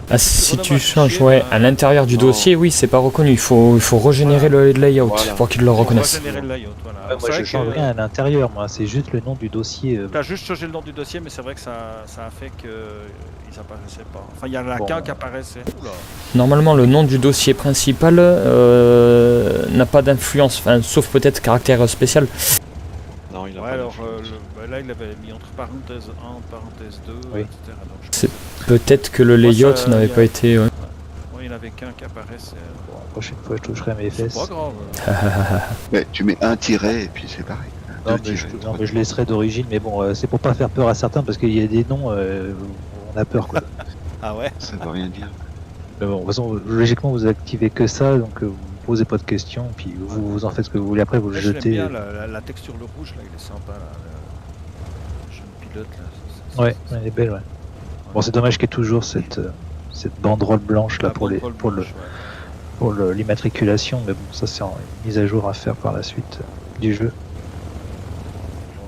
Ah, si tu changes à l'intérieur du dossier, oui, c'est pas reconnu. Il faut régénérer le layout pour qu'il le reconnaisse. Régénérer le layout, voilà. Ouais, moi je change rien à l'intérieur, moi, c'est juste le nom du dossier. T'as juste changé le nom du dossier, mais c'est vrai que ça a fait qu'ils apparaissaient pas. Enfin, il y en a qu'un qui apparaissait. Oula. Normalement, le nom du dossier principal n'a pas d'influence, sauf peut-être caractère spécial. Non, il a ouais, pas alors là, il avait mis entre parenthèses 1, parenthèse 2, Oui. etc. Donc, C'est peut-être que le layout n'avait pas été. Ouais. Ouais, il n'y en avait qu'un qui apparaissait. Bon, la prochaine fois, je toucherai mes fesses. C'est pas grave. Mais tu mets un tiret et puis c'est pareil. Non, mais je laisserai d'origine, mais bon, c'est pour pas faire peur à certains parce qu'il y a des noms, on a peur quoi. Ah ouais. Ça veut rien dire. Mais bon, de toute façon, logiquement, vous activez que ça, donc vous posez pas de questions, puis vous en faites ce que vous voulez après, vous le jetez. J'aime bien la texture, le rouge, là, il est sympa. Là, le jeune pilote, là. Ouais, elle est belle, ouais. Bon, c'est dommage qu'il y ait toujours cette banderole blanche là pour l'immatriculation, mais bon, ça c'est une mise à jour à faire par la suite du jeu.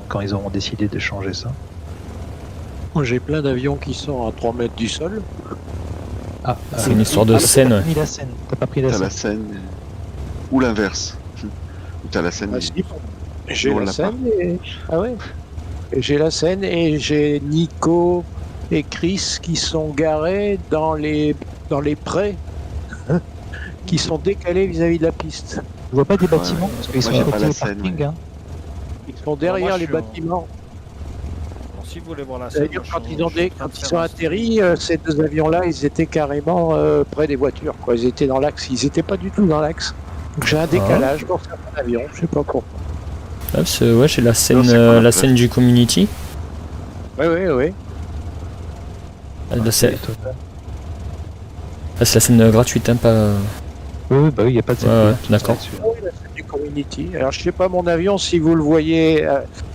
Quand ils auront décidé de changer ça. Moi, j'ai plein d'avions qui sont à 3 mètres du sol. Ah, c'est une histoire de scène. T'as pas pris la scène. T'as pas pris la scène. T'as la scène ou l'inverse. Ou t'as la scène. Ah, si. J'ai la scène et... Ah ouais. J'ai la scène et j'ai Nico et Chris qui sont garés dans les prés qui sont décalés vis-à-vis de la piste. Je vois pas des bâtiments parce qu'ils sont à côté la du scène, parking. Hein. Ils sont derrière les bâtiments. Alors, si vous voulez voir la scène, C'est-à-dire quand ils sont atterris, ces deux avions-là, ils étaient carrément près des voitures. Quoi. Ils étaient dans l'axe. Ils n'étaient pas du tout dans l'axe. Donc j'ai un décalage pour certains avions. Je sais pas pourquoi. Ah, ouais, j'ai la scène du community. Oui. C'est la scène gratuite, hein, pas. Oui, bah oui, il n'y a pas de scène. D'accord. Oui, la scène du community. Alors je sais pas mon avion si vous le voyez,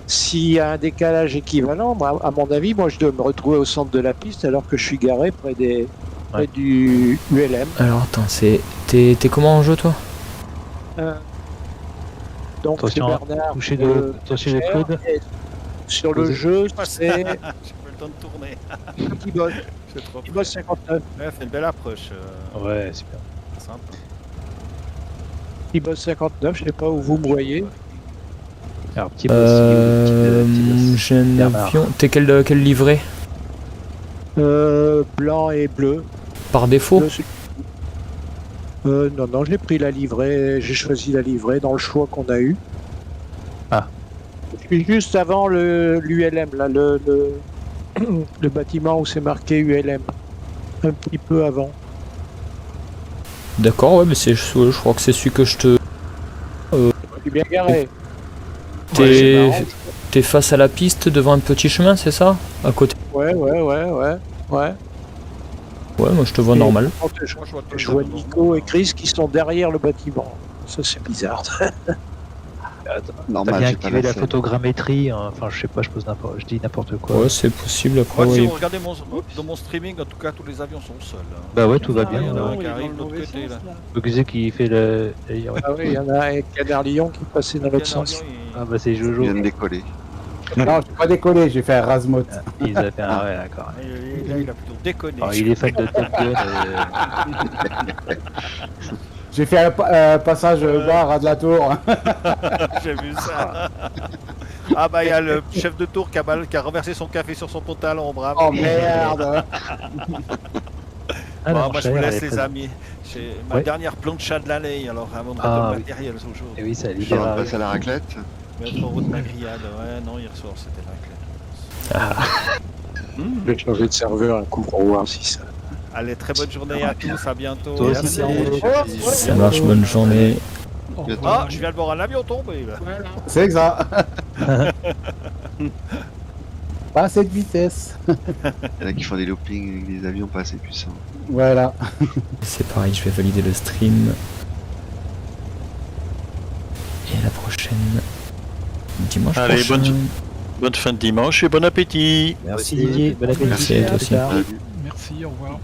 s'il y a un décalage équivalent. Moi, à mon avis, moi je dois me retrouver au centre de la piste alors que je suis garé près du ULM. Alors attends, t'es comment en jeu toi? Donc c'est Bernard. Toucher de Claude. Sur le jeu, c'est. J'ai pas le temps de tourner. Petit boss 59. Ouais, fait une belle approche. Ouais, super. Simple. Petit boss 59, je sais pas où vous me voyez. Alors, petit boss. J'ai un avion. T'es quel livret? Blanc et bleu. Par défaut? Non, j'ai pris la livrée, j'ai choisi la livrée dans le choix qu'on a eu. Ah. Je suis juste avant l'ULM, là, le bâtiment où c'est marqué ULM. Un petit peu avant. D'accord, ouais, mais je crois que c'est celui que je te. Je suis bien garé. T'es face à la piste devant un petit chemin, c'est ça? À côté? Ouais. Ouais, moi je te vois normal. Je vois Nico et Chris qui sont derrière le bâtiment. Ça c'est bizarre. T'as bien activé la photogrammétrie, enfin je sais pas, je dis n'importe quoi. Ouais, c'est possible après. Si ouais. vous regardez dans mon streaming, en tout cas tous les avions sont seuls. Bah ouais, tout va bien. Il y en a un qui arrive de l'autre côté là. Vous qui fait le. Ah oui, il y en a un Canard Lion qui passait dans l'autre sens. Ah bah c'est Jojo. Il vient de décoller. Non, j'ai pas décollé, j'ai fait un Razmot. Il a fait un. Ouais, d'accord. Là, il a plutôt déconné. Oh, il est fan de Top Gun. J'ai fait un passage bar à de la tour. J'ai vu ça. Ah bah il y a le chef de tour qui a renversé son café sur son pantalon, bravo. Oh merde. Bon, moi je vous laisse les amis. C'est ma dernière plancha de l'année, alors avant de mettre le matériel aujourd'hui. Et oui, ça On libère. passe à la raclette. Mettre en route ma grillade. Ouais, non, hier soir c'était la raclette. Je vais changer de serveur un coup pour voir si ça. Allez, très bonne journée à tous, à bientôt. Toi aussi, Ça marche, bonne journée. Ah, je viens de voir un avion tomber là. C'est ça. Pas assez de vitesse. Il y en a qui font des loopings avec des avions pas assez puissants. Voilà. C'est pareil, je vais valider le stream. la prochaine dimanche Allez, prochain. bonne fin de dimanche et bon appétit. Merci Didier, bon appétit. Merci à toi aussi. Merci, au revoir.